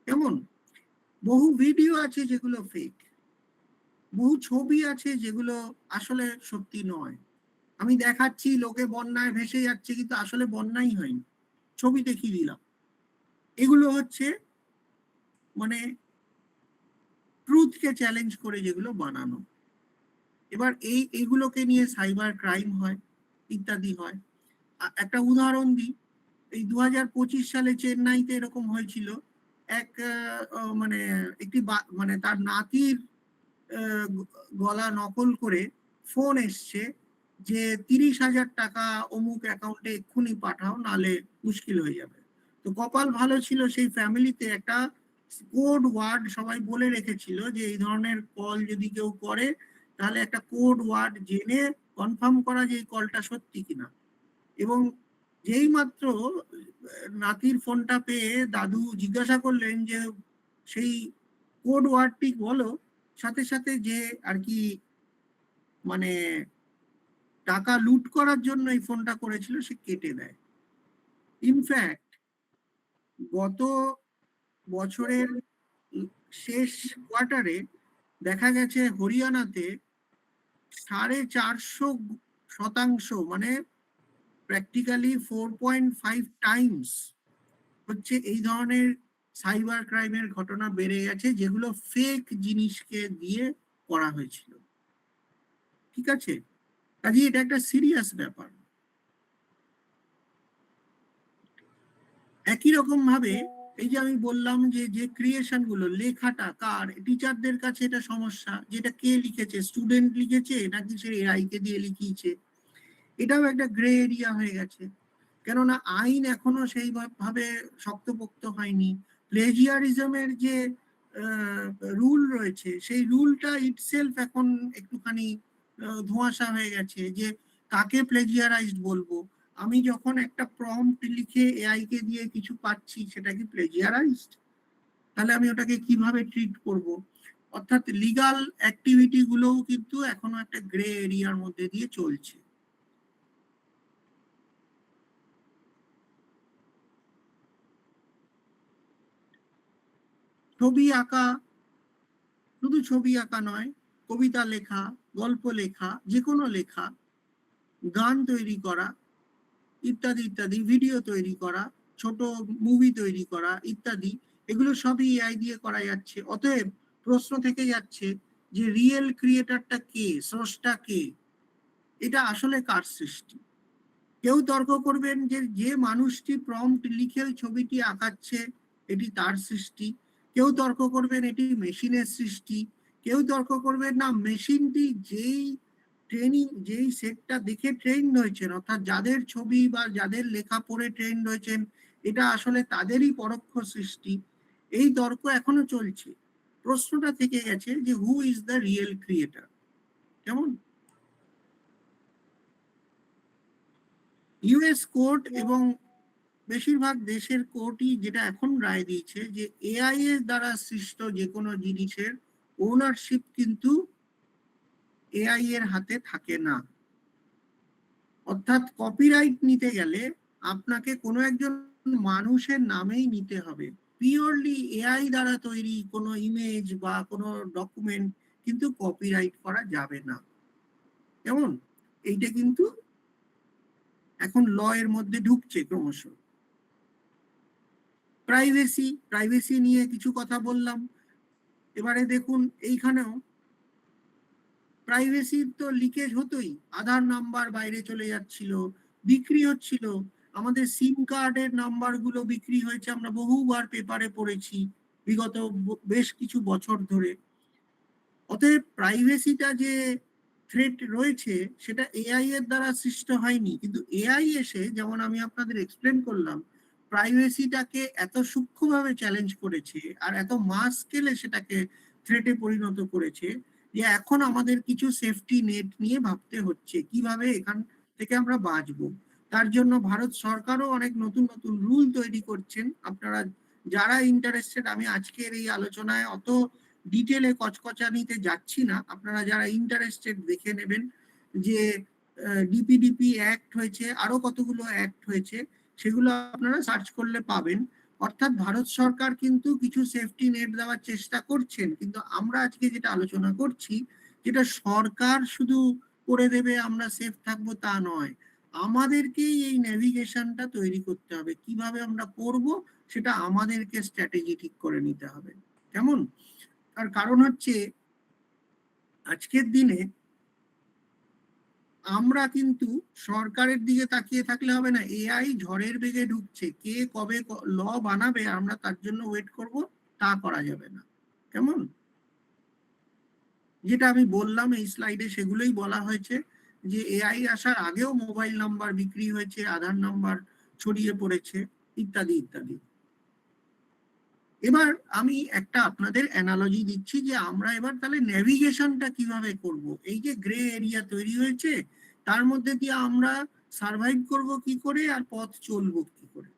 কেমন? বহু ভিডিও আছে যেগুলো ফেক, বহু ছবি আছে যেগুলো আসলে সত্যি নয়। আমি দেখাচ্ছি লোকে বন্যায় ভেসে যাচ্ছে, কিন্তু আসলে বন্যাই হয়নি, ছবি দেখিয়ে দিলাম। এগুলো হচ্ছে মানে ট্রুথকে চ্যালেঞ্জ করে যেগুলো বানানো। এবার এইগুলোকে নিয়ে সাইবার ক্রাইম হয়, ইত্যাদি হয়। একটা উদাহরণ দিই, এই 2025 সালে চেন্নাইতে এরকম হয়েছিল, এক মানে একটি মানে তার নাতির গলা নকল করে ফোন এসছে যে 30,000 টাকা অমুক অ্যাকাউন্টে এক্ষুনি পাঠাও, নালে মুশকিল হয়ে যাবে। তো কপাল ভালো ছিল, সেই ফ্যামিলিতে একটা কোড ওয়ার্ড সবাই বলে রেখেছিল যে এই ধরনের কল যদি কেউ করে তাহলে একটা কোড ওয়ার্ড জেনে কনফার্ম করা যে এই কলটা সত্যি কিনা। এবং যেই মাত্র নাতির ফোনটা পেয়ে দাদু জিজ্ঞাসা করলেন যে সেই কোড ওয়ার্ডটি বলো, সাথে সাথে যে আর কি মানে টাকা লুট করার জন্য এই ফোনটা করেছিল সে কেটে দেয়। ইনফ্যাক্ট গত বছরের শেষ কোয়ার্টারে দেখা গেছে হরিয়ানাতে 450% মানে প্র্যাকটিক্যালি 4.5 টাইমস হচ্ছে এই ধরনের সাইবার ক্রাইমের ঘটনা বেড়ে গেছে, যেগুলো ফেক জিনিসকে দিয়ে করা হয়েছিল। ঠিক আছে, কাজে এটা একটা সিরিয়াস ব্যাপার। একই রকম ভাবে এই যে আমি বললাম যে যে ক্রিয়েশন গুলো, লেখাটা কার, টিচারদের কাছে এটা সমস্যা, যেটা কে লিখেছে, স্টুডেন্ট লিখেছে নাকি সে এআই কে দিয়ে লিখিয়েছে, এটাও একটা গ্রে এরিয়া হয়ে গেছে। কেননা আইন এখনো সেইভাবে শক্তপোক্ত হয়নি। প্লেজিয়ারিজমের যে রুল রয়েছে, সেই রুলটা ইটসেলফ এখন একটুখানি ধোঁয়াশা হয়ে গেছে, যে কাকে প্লেজিয়ারাইজড বলবো। আমি যখন একটা প্রম্পট লিখে এআই কে দিয়ে কিছু পাচ্ছি, সেটা কি প্লেজিয়ারাইজড? তাহলে আমি ওটাকে কিভাবে ট্রিট করব? অর্থাৎ লিগাল অ্যাক্টিভিটি গুলোও কিন্তু এখনো একটা গ্রে এরিয়ার মধ্যে দিয়ে চলছে। ছবি আঁকা, শুধু ছবি আঁকা নয়, কবিতা লেখা, গল্প লেখা, যে কোনো লেখা, গান তৈরি করা ইত্যাদি ইত্যাদি, ভিডিও তৈরি করা, ছোট মুভি তৈরি করা ইত্যাদি, এগুলো সবই এআই দিয়ে করা যাচ্ছে। অতএব প্রশ্ন থেকে যাচ্ছে যে রিয়েল ক্রিয়েটরটা কে, স্রষ্টা কে, এটা আসলে কার সৃষ্টি? কেউ তর্ক করবেন যে যে মানুষটি প্রম্পট লিখে ওই ছবিটি আঁকাচ্ছে এটি তার সৃষ্টি। কেউ তর্ক করবেন এটি মেশিনের সৃষ্টি। কেউ তর্ক করবেন না, মেশিনটি যেই সেটটা দেখে ট্রেন্ড হয়েছেন, অর্থাৎ যাদের ছবি বা যাদের লেখা পড়ে ট্রেন্ড হয়েছেন, এটা আসলে তাদেরই পরোক্ষ সৃষ্টি। এই তর্ক এখনো চলছে। প্রশ্নটা থেকে গেছে যে who is the real creator. কেমন? ইউএস কোর্ট এবং বেশিরভাগ দেশের কোর্টই যেটা এখন রায় দিয়েছে যে এআই এর দ্বারা সৃষ্ট যে কোনো জিনিসের ওনারশিপ কিন্তু এআই এর হাতে থাকে না। অর্থাৎ কপিরাইট নিতে গেলে আপনাকে কোনো একজন মানুষের নামেই নিতে হবে। পিওরলি এআই দ্বারা তৈরি কোনো ইমেজ বা কোনো ডকুমেন্ট কিন্তু কপিরাইট করা যাবে না। কেমন? এইটা কিন্তু এখন ল এর মধ্যে ঢুকছে ক্রমশ। প্রাইভেসি নিয়ে কিছু কথা বললাম। এবারে দেখুন এইখানেও প্রাইভেসি তো লিকেজ হতোই, আধার নাম্বার বাইরে চলে যাচ্ছিল, বিক্রি হচ্ছিল, আমাদের সিম কার্ডের নাম্বার গুলো বিক্রি হয়েছে, আমরা বহুবার পেপারে পড়েছি বিগত বেশ কিছু বছর ধরে। অতএব প্রাইভেসিটা যে থ্রেট রয়েছে সেটা এআই এর দ্বারা সৃষ্ট হয়নি, কিন্তু এআই এসে, যেমন আমি আপনাদের এক্সপ্লেন করলাম, প্রাইভেসিটাকে এত সূক্ষ্মভাবে চ্যালেঞ্জ করেছে আর এত মাস স্কেলে সেটাকে থ্রেটে পরিণত করেছে যে এখন আমাদের কিছু সেফটি নেট নিয়ে ভাবতে হচ্ছে কিভাবে এখান থেকে আমরা বাঁচবো। তার জন্য ভারত সরকারও অনেক নতুন নতুন রুল তৈরি করছেন। আপনারা যারা ইন্টারেস্টেড, আমি আজকের এই আলোচনায় অত ডিটেলে কচকচানিতে যাচ্ছি না, আপনারা যারা ইন্টারেস্টেড দেখে নেবেন যে ডিপিডিপি অ্যাক্ট হয়েছে, আরো কতগুলো অ্যাক্ট হয়েছে, সেগুলো আপনারা সার্চ করলে পাবেন। অর্থাৎ ভারত সরকার কিন্তু কিছু সেফটি নেট দেওয়ার চেষ্টা করছেন, কিন্তু আমরা আজকে যেটা আলোচনা করছি, যেটা সরকার শুধু করে দেবে আমরা সেফ থাকবো তা নয়, আমাদেরকেই এই নেভিগেশনটা তৈরি করতে হবে। কিভাবে আমরা করব সেটা আমাদেরকে স্ট্র্যাটেজি ঠিক করে নিতে হবে। কেমন? তার কারণ হচ্ছে আজকের দিনে আমরা কিন্তু সরকারের দিকে তাকিয়ে থাকলে হবে না। এআই ঝড়ের বেগে ঢুকছে, কে কবে ল বানাবে আমরা তার জন্য ওয়েট করব, তা করা যাবে না। কেমন? যেটা আমি বললাম এই স্লাইডে সেগুলোই বলা হয়েছে যে এআই আসার আগেও মোবাইল নাম্বার বিক্রি হয়েছে, আধার নাম্বার ছড়িয়ে পড়েছে ইত্যাদি ইত্যাদি। এবার আমি একটা আপনাদের অ্যানালজি দিচ্ছি যে আমরা এবার তাহলে নেভিগেশনটা কিভাবে করব। এই যে গ্রে এরিয়া তৈরি হয়েছে তার মধ্যে দিয়ে আমরা সার্ভাইভ করব কি করে আর পথ চলবো কি করে।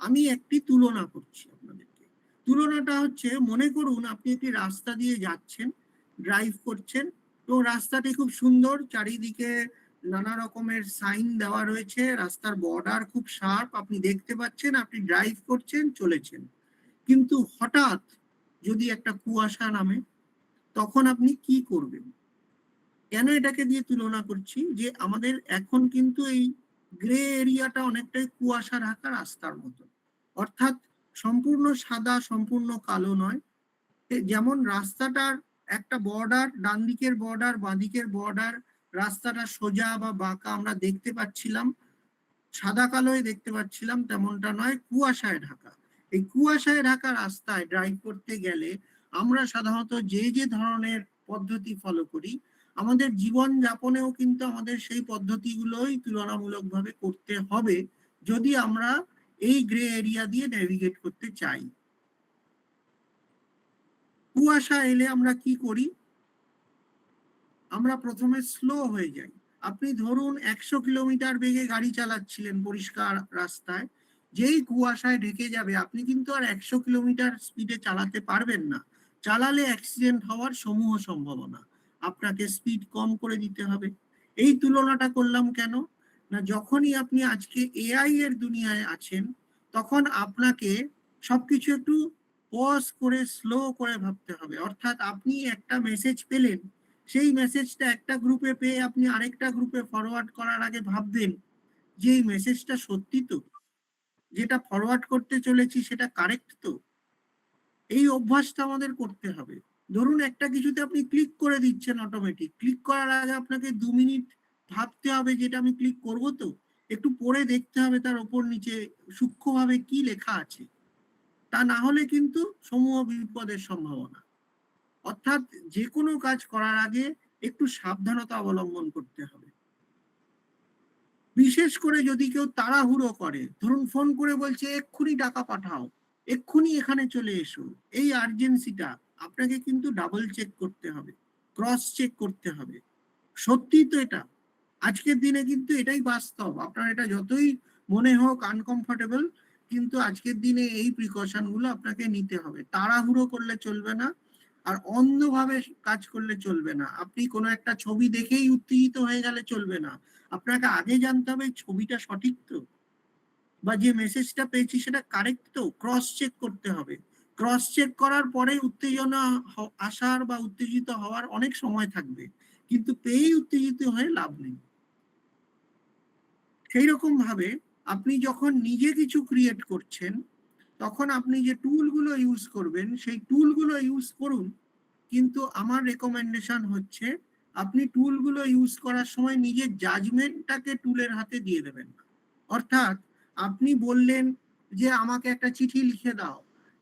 আমি একটি তুলনা করছি আপনাদেরকে। তুলনাটা হচ্ছে, মনে করুন আপনি একটি রাস্তা দিয়ে যাচ্ছেন, ড্রাইভ করছেন, তো রাস্তাটি খুব সুন্দর, চারিদিকে নানা রকমের সাইন দেওয়া রয়েছে, রাস্তার বর্ডার খুব শার্প, আপনি দেখতে পাচ্ছেন, আপনি ড্রাইভ করছেন, চলেছেন। কিন্তু হঠাৎ যদি একটা কুয়াশা নামে, তখন আপনি কি করবেন? কেন এটাকে দিয়ে তুলনা করছি, যে আমাদের এখন কিন্তু এই গ্রে এরিয়াটা অনেকটাই কুয়াশা ঢাকা রাস্তার মতো। অর্থাৎ সম্পূর্ণ সাদা সম্পূর্ণ কালো নয়। যেমন রাস্তাটার একটা বর্ডার, ডান দিকের বর্ডার বাঁ দিকের বর্ডার, রাস্তাটা সোজা বা বাঁকা আমরা দেখতে পাচ্ছিলাম, সাদা কালোয় দেখতে পাচ্ছিলাম, তেমনটা নয়, কুয়াশায় ঢাকা। এই কুয়াশায় ঢাকা রাস্তায় ড্রাইভ করতে গেলে আমরা সাধারণত যে যে ধরনের পদ্ধতি ফলো করি, আমাদের জীবন যাপনেও কিন্তু আমাদের সেই পদ্ধতিগুলোই তুলনামূলকভাবে করতে হবে যদি আমরা এই গ্রে এরিয়া দিয়ে নেভিগেট করতে চাই। কুয়াশা এলে আমরা কি করি? আমরা প্রথমে স্লো হয়ে যাই। আপনি ধরুন 100 কিলোমিটার বেগে গাড়ি চালাচ্ছিলেন পরিষ্কার রাস্তায়, যেই কুয়াশায় ঢেকে যাবে আপনি কিন্তু আর 100 কিলোমিটার স্পিডে চালাতে পারবেন না। চালালে অ্যাক্সিডেন্ট হওয়ার সমূহ সম্ভাবনা, আপনাকে স্পিড কম করে দিতে হবে। এই তুলনাটা করলাম কেন না, যখনই আপনি আজকে এআই এর দুনিয়ায় আছেন তখন আপনাকে সবকিছু একটু পজ করে স্লো করে ভাবতে হবে। অর্থাৎ আপনি একটা মেসেজ পেলেন, সেই মেসেজটা একটা গ্রুপে পেয়ে আপনি আরেকটা গ্রুপে ফরওয়ার্ড করার আগে ভাববেন যে এই মেসেজটা সত্যি তো, যেটা ফরওয়ার্ড করতে চলেছি সেটা কারেক্ট তো। এই অভ্যাসটা আমাদের করতে হবে। ধরুন একটা কিছুতে আপনি ক্লিক করে দিচ্ছেন, অটোমেটিক ক্লিক করার আগে আপনাকে 2 মিনিট ভাবতে হবে যেটা আমি ক্লিক করব তো, একটু পড়ে দেখতে হবে তার ওপর নিচে সূক্ষ্মভাবে কি লেখা আছে। তা না হলে কিন্তু সমূহ বিপদের সম্ভাবনা। অর্থাৎ যে কোনো কাজ করার আগে একটু সাবধানতা অবলম্বন করতে হবে। বিশেষ করে যদি কেউ তাড়াহুড়ো করে, ধরুন ফোন করে বলছে এক্ষুনি টাকা পাঠাও, এক্ষুনি এখানে চলে এসো, এই আর্জেন্সিটা, আপনাকে কিন্তু ডাবল চেক করতে হবে, ক্রস চেক করতে হবে। সত্যি তো এটা, আজকের দিনে কিন্তু এটাই বাস্তব। আপনার এটা যতই মনে হোক আনকমফোর্টেবল, কিন্তু আজকের দিনে এই প্রিকশন গুলো আপনাকে নিতে হবে। তাড়াহুড়ো করলে চলবে না, আর অন্ধভাবে কাজ করলে চলবে না। আপনি কোনো একটা ছবি দেখেই উত্তেজিত হয়ে গেলে চলবে না। আপনাকে আগে জানতে হবে ছবিটা সঠিক তো, বা যে মেসেজটা পেয়েছি সেটা কারেক্ট তো, ক্রস চেক করতে হবে। ক্রস চেক করার পরে উত্তেজনা আসার বা উত্তেজিত হওয়ার অনেক সময় থাকবে, কিন্তু পেয়েই উত্তেজিত হয়ে লাভ নেই। সেই রকম ভাবে আপনি যখন নিজে কিছু ক্রিয়েট করছেন তখন আপনি যে টুলগুলো ইউজ করবেন সেই টুলগুলো ইউজ করুন, কিন্তু আমার রেকমেন্ডেশন হচ্ছে আপনি টুলগুলো ইউজ করার সময় নিজের জাজমেন্টটাকে টুলের হাতে দিয়ে দেবেন না। অর্থাৎ আপনি বললেন যে আমাকে একটা চিঠি লিখে দাও,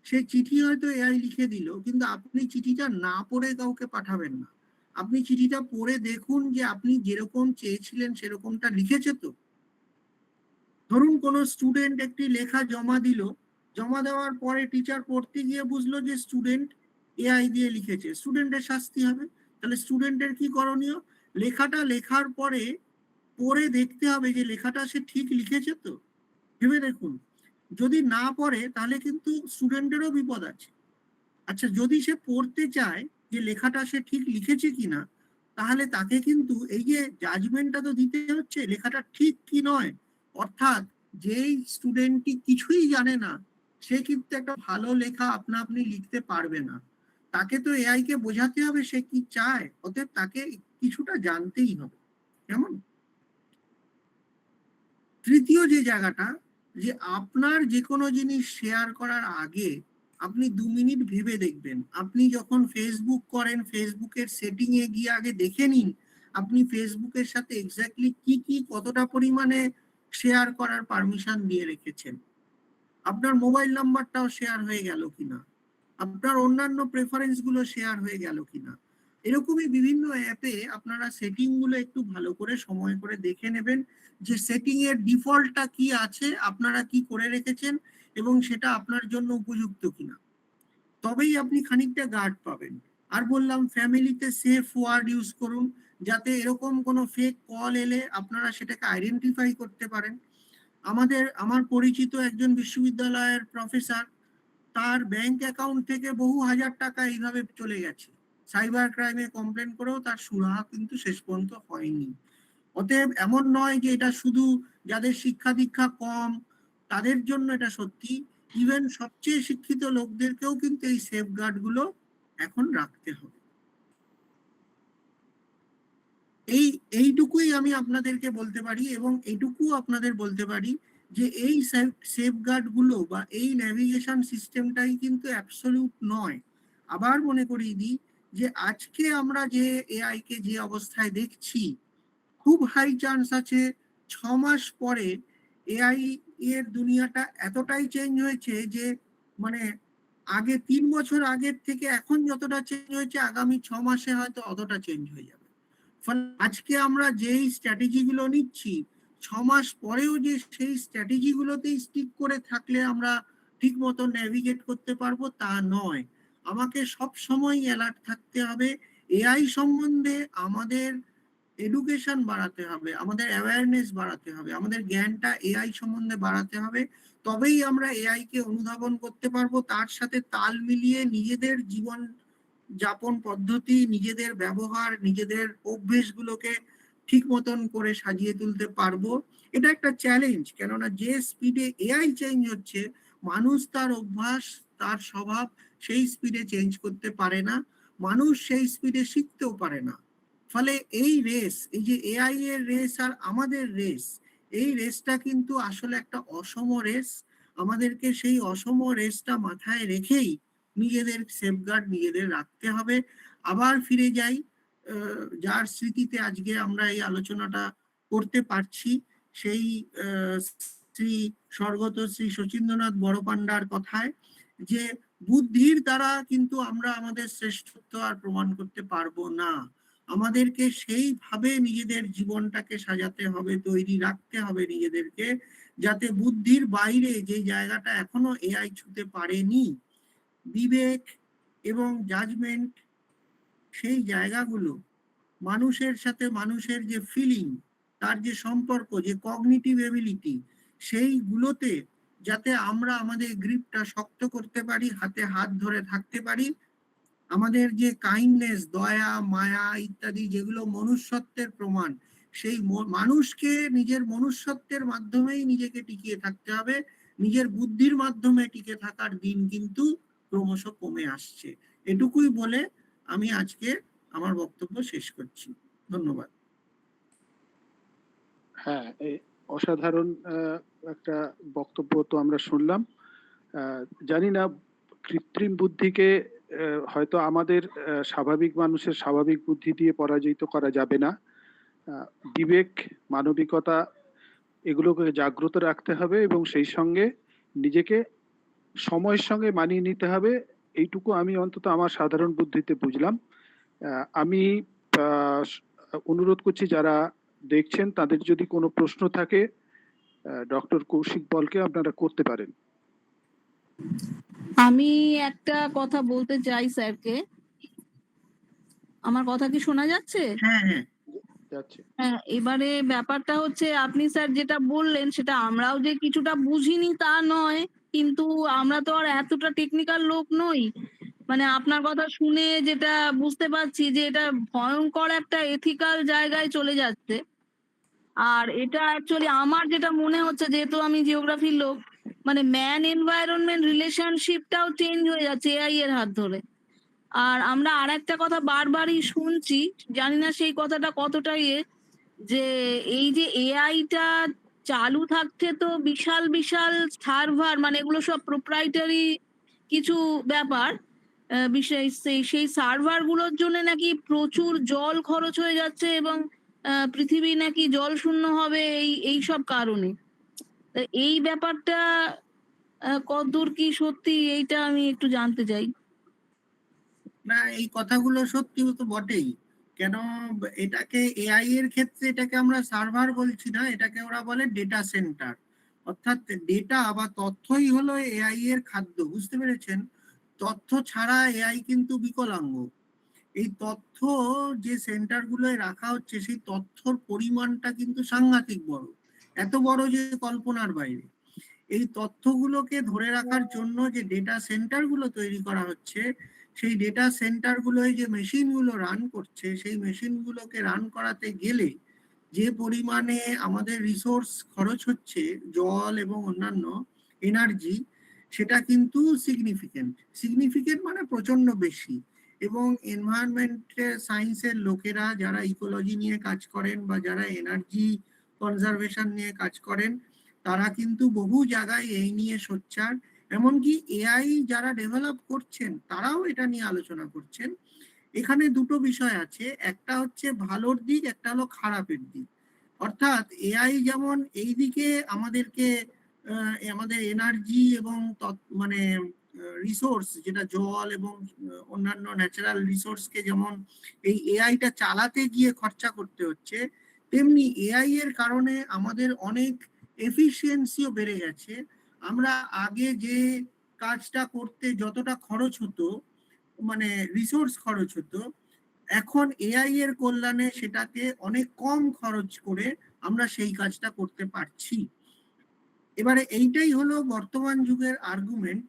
সেই চিঠি হয়তো এআই লিখে দিল, কিন্তু আপনি চিঠিটা না পড়ে কাউকে পাঠাবেন না। আপনি চিঠিটা পড়ে দেখুন যে আপনি যেরকম চেয়েছিলেন সেরকমটা লিখেছে তো। ধরুন কোনো স্টুডেন্ট একটি লেখা জমা দিল, জমা দেওয়ার পরে টিচার পড়তে গিয়ে বুঝলো যে স্টুডেন্ট এআই দিয়ে লিখেছে, স্টুডেন্টের শাস্তি হবে। তাহলে স্টুডেন্টের কি করণীয়? লেখাটা লেখার পরে পড়ে দেখতে হবে যে লেখাটা সে ঠিক লিখেছে তো। ভেবে দেখুন, যদি না পড়ে তাহলে কিন্তু স্টুডেন্টেরও বিপদ আছে। আচ্ছা, যদি সে পড়তে চায় যে লেখাটা সে ঠিক লিখেছে কিনা, তাহলে তাকে কিন্তু এই যে জাজমেন্টটা তো দিতে হচ্ছে লেখাটা ঠিক কি নয়। অর্থাৎ যেই স্টুডেন্টটি কিছুই জানে না সে কিন্তু একটা ভালো লেখা আপনা আপনি লিখতে পারবে না। তাকে তো এআই কে বোঝাতে হবে সে কি চায়, অতএব তাকে কিছুটা জানতেই হবে। কেমন? তৃতীয় যে জায়গাটা, যে আপনার যে কোনো জিনিস শেয়ার করার আগে আপনি 2 মিনিট ভেবে দেখবেন। আপনি যখন ফেসবুক করেন, ফেসবুকের সেটিং এ গিয়ে আগে দেখে নিন আপনি ফেসবুকের সাথে এক্স্যাক্টলি কি কি কতটা পরিমাণে শেয়ার করার পারমিশন দিয়ে রেখেছেন। আপনার মোবাইল নাম্বারটাও শেয়ার হয়ে গেল কিনা, আপনার অন্যান্য প্রেফারেন্স গুলো শেয়ার হয়ে গেল কিনা। এরকমই বিভিন্ন অ্যাপে আপনারা সেটিং গুলো একটু ভালো করে সময় করে দেখে নেবেন যে সেটিং এর ডিফল্টটা কি আছে, আপনারা কি করে রেখেছেন এবং সেটা আপনার জন্য উপযুক্ত কিনা। তবেই আপনি খানিকটা গার্ড পাবেন। আর বললাম ফ্যামিলিতে সেফ ওয়ার্ড ইউজ করুন, যাতে এরকম কোনো ফেক কল এলে আপনারা সেটাকে আইডেন্টিফাই করতে পারেন। আমার পরিচিত একজন বিশ্ববিদ্যালয়ের প্রফেসর, তার ব্যাংক অ্যাকাউন্ট থেকে বহু হাজার টাকা এইভাবে চলে গেছে। সাইবার ক্রাইমে কমপ্লেন করেও তার সুরাহা কিন্তু শেষ পর্যন্ত হয়নি। অতএব এমন নয় যে এটা শুধু যাদের শিক্ষা দীক্ষা কম তাদের জন্য এটা সত্যি, ইভেন সবচেয়ে শিক্ষিত লোকদেরকেও কিন্তু এই সেফগার্ড গুলো এখন রাখতে হবে। এইটুকুই আমি আপনাদেরকে বলতে পারি, এবং এইটুকু আপনাদের বলতে পারি যে এই সেফগার্ড গুলো বা এই ন্যাভিগেশন সিস্টেমটাই কিন্তু অ্যাবসলিউট নয়। আবার মনে করিয়ে দিই যে আজকে আমরা যে এআই কে যে অবস্থায় দেখছি, খুব হাই চান্স আছে 6 মাস পরে এআই এর দুনিয়াটা এতটাই চেঞ্জ হয়েছে যে মানে আগে 3 বছর আগের থেকে এখন যতটা চেঞ্জ হয়েছে আগামী 6 মাসে হয়তো অতটা চেঞ্জ হয়ে যাবে। ফলে আজকে আমরা যেই স্ট্র্যাটেজি গুলো নিচ্ছি 6 মাস পরেও যে সেই স্ট্র্যাটেজি গুলোতেই স্টিক করে থাকলে আমরা ঠিক মতো নেভিগেট করতে পারবো তা নয়। আমাকে সব সময় অ্যালার্ট থাকতে হবে। এআই সম্বন্ধে আমাদের এডুকেশন বাড়াতে হবে, আমাদের অ্যাওয়ারনেস বাড়াতে হবে, আমাদের জ্ঞানটা এআই সম্বন্ধে বাড়াতে হবে। তবেই আমরা এআই কে অনুধাবন করতে পারবো, তার সাথে তাল মিলিয়ে নিজেদের জীবন যাপন পদ্ধতি, নিজেদের ব্যবহার, নিজেদের অভ্যেসগুলোকে ঠিক মতন করে সাজিয়ে তুলতে পারবো। এটা একটা চ্যালেঞ্জ, কেননা যে স্পিডে এআই চেঞ্জ হচ্ছে মানুষ তার অভ্যাস, তার স্বভাব সেই স্পিডে চেঞ্জ করতে পারে না, মানুষ সেই স্পিডে শিখতেও পারে না। ফলে এই রেস, এই যে এআই এর রেস আর আমাদের রেস, এই রেসটা কিন্তু আসলে একটা অসম রেস। আমাদেরকে সেই অসম রেসটা মাথায় রেখেই নিজেদের সেফগার্ড নিজেদের রাখতে হবে। আবার ফিরে যাই যার স্মৃতিতে আজকে আমরা এই আলোচনাটা করতে পারছি, সেই শ্রী স্বর্গত শ্রী শচীন্দ্রনাথ বড়পান্ডার কথায়, যে বুদ্ধির দ্বারা কিন্তু আমরা আমাদের শ্রেষ্ঠত্ব আর প্রমাণ করতে পারবো না। আমাদেরকে সেইভাবে নিজেদের জীবনটাকে সাজাতে হবে, তৈরি রাখতে হবে নিজেদেরকে, যাতে বুদ্ধির বাইরে যে জায়গাটা এখনো এআই ছুঁতে পারেনি, বিবেক এবং জাজমেন্ট, সেই জায়গাগুলো, মানুষের সাথে মানুষের যে ফিলিং, তার যে সম্পর্ক, যে কগনিটিভ এবিলিটি, সেইগুলোতে যাতে আমরা আমাদের গ্রিপটা শক্ত করতে পারি, হাতে হাত ধরে থাকতে পারি। আমাদের যে কাইন্ডনেস, দয়া, মায়া ইত্যাদি যেগুলো মনুষ্যত্বের প্রমাণ, সেই মানুষকে নিজের মনুষ্যত্বের মাধ্যমেই নিজেকে টিকিয়ে থাকতে হবে। নিজের বুদ্ধির মাধ্যমে টিকে থাকার দিন কিন্তু ক্রমশ কমে আসছে। এটুকুই বলে আমি আজকে আমার বক্তব্য শেষ করছি। ধন্যবাদ। হ্যাঁ, এই অসাধারণ একটা বক্তব্য তো আমরা শুনলাম। জানি না কৃত্রিম বুদ্ধিকে হয়তো আমাদের স্বাভাবিক মানুষের স্বাভাবিক বুদ্ধি দিয়ে পরাজিত করা যাবে না। বিবেক, মানবিকতা এগুলোকে জাগ্রত রাখতে হবে এবং সেই সঙ্গে নিজেকে সময়ের সঙ্গে মানিয়ে নিতে হবে। এইটুকু আমি অন্তত আমার সাধারণ বুদ্ধিতে বুঝলাম। আমি অনুরোধ করছি যারা দেখছেন তাদের যদি কোনো প্রশ্ন থাকে ডক্টর কৌশিক বলকে আপনারা করতে পারেন। আমি একটা কথা বলতে চাই স্যারকে। আমার কথা কি শোনা যাচ্ছে? হ্যাঁ হ্যাঁ যাচ্ছে। হ্যাঁ, এবারে ব্যাপারটা হচ্ছে আপনি স্যার যেটা বললেন সেটা আমরাও যে কিছুটা বুঝিনি তা নয়, কিন্তু আমরা তো আর এতটা টেকনিক্যাল লোক নই। মানে আপনার কথা শুনে যেটা বুঝতে পারছি যে এটা ভয়ঙ্কর একটা এথিক্যাল জায়গায় চলে যাচ্ছে। আর এটা অ্যাকচুয়ালি আমার যেটা মনে হচ্ছে, যেহেতু আমি জিওগ্রাফির লোক, মানে ম্যান এনভায়রনমেন্ট রিলেশনশিপটাও চেঞ্জ হয়ে যাচ্ছে এআই এর হাত ধরে। আর আমরা আর একটা কথা বারবারই শুনছি, জানি না সেই কথাটা কতটা যে এই যে এআইটা চালু থাকছে তো বিশাল বিশাল সার্ভার, মানে এগুলো সব প্রোপ্রাইটারি কিছু ব্যাপার, বিষয় সেই সার্ভার গুলোর জন্য নাকি প্রচুর জল খরচ হয়ে যাচ্ছে এবং পৃথিবী নাকি জল শূন্য হবে এই সব কারণে। এই ব্যাপারটা কতদূর কি সত্যি এইটা আমি একটু জানতে চাই। না, এই কথাগুলো সত্যি তো বটেই। কেন এটাকে এআই এর ক্ষেত্রে এটাকে আমরা সার্ভার বলছি না, এটাকে ওরা বলে ডেটা সেন্টার। অর্থাৎ ডেটা বা তথ্যই হলো এআই এর খাদ্য, বুঝতে পেরেছেন? তথ্য ছাড়া এআই কিন্তু বিকলাঙ্গ। এই তথ্য যে সেন্টার গুলোয় রাখা হচ্ছে সেই তথ্যর পরিমাণটা কিন্তু সাংঘাতিক বড়, এত বড় যে কল্পনার বাইরে। এই তথ্যগুলোকে ধরে রাখার জন্য যে ডেটা সেন্টার গুলো তৈরি করা হচ্ছে, সেই ডেটা সেন্টার গুলোয় যে মেশিন গুলো রান করছে, সেই মেশিন গুলোকে রান করাতে গেলে যে পরিমাণে আমাদের রিসোর্স খরচ হচ্ছে, জল এবং অন্যান্য এনার্জি, সেটা কিন্তু সিগনিফিকেন্ট মানে প্রচন্ড বেশি। এবং এনভায়রনমেন্ট সায়েন্সের লোকেরা যারা ইকোলজি নিয়ে কাজ করেন বা যারা এনার্জি কনজারভেশন নিয়ে কাজ করেন, তারা কিন্তু বহু জায়গায় এই নিয়ে সোচ্চার। এমনকি এআই যারা ডেভেলপ করছেন তারাও এটা নিয়ে আলোচনা করছেন। এখানে দুটো বিষয় আছে, একটা হচ্ছে ভালোর দিক, একটা হলো খারাপের দিক। অর্থাৎ এআই যেমন এই দিকে আমাদেরকে আমাদের এনার্জি এবং মানে রিসোর্স, যেটা জল এবং অন্যান্য ন্যাচারাল রিসোর্সকে যেমন এই এআইটা চালাতে গিয়ে খরচা করতে হচ্ছে, তেমনি এআই এর কারণে আমাদের অনেক এফিসিয়েন্সিও বেড়ে গেছে। আমরা আগে যে কাজটা করতে যতটা খরচ হতো, মানে রিসোর্স খরচ হতো, এখন এআই এর কল্যাণে সেটাকে অনেক কম খরচ করে আমরা সেই কাজটা করতে পারছি। এবারে এইটাই হলো বর্তমান যুগের আর্গুমেন্ট,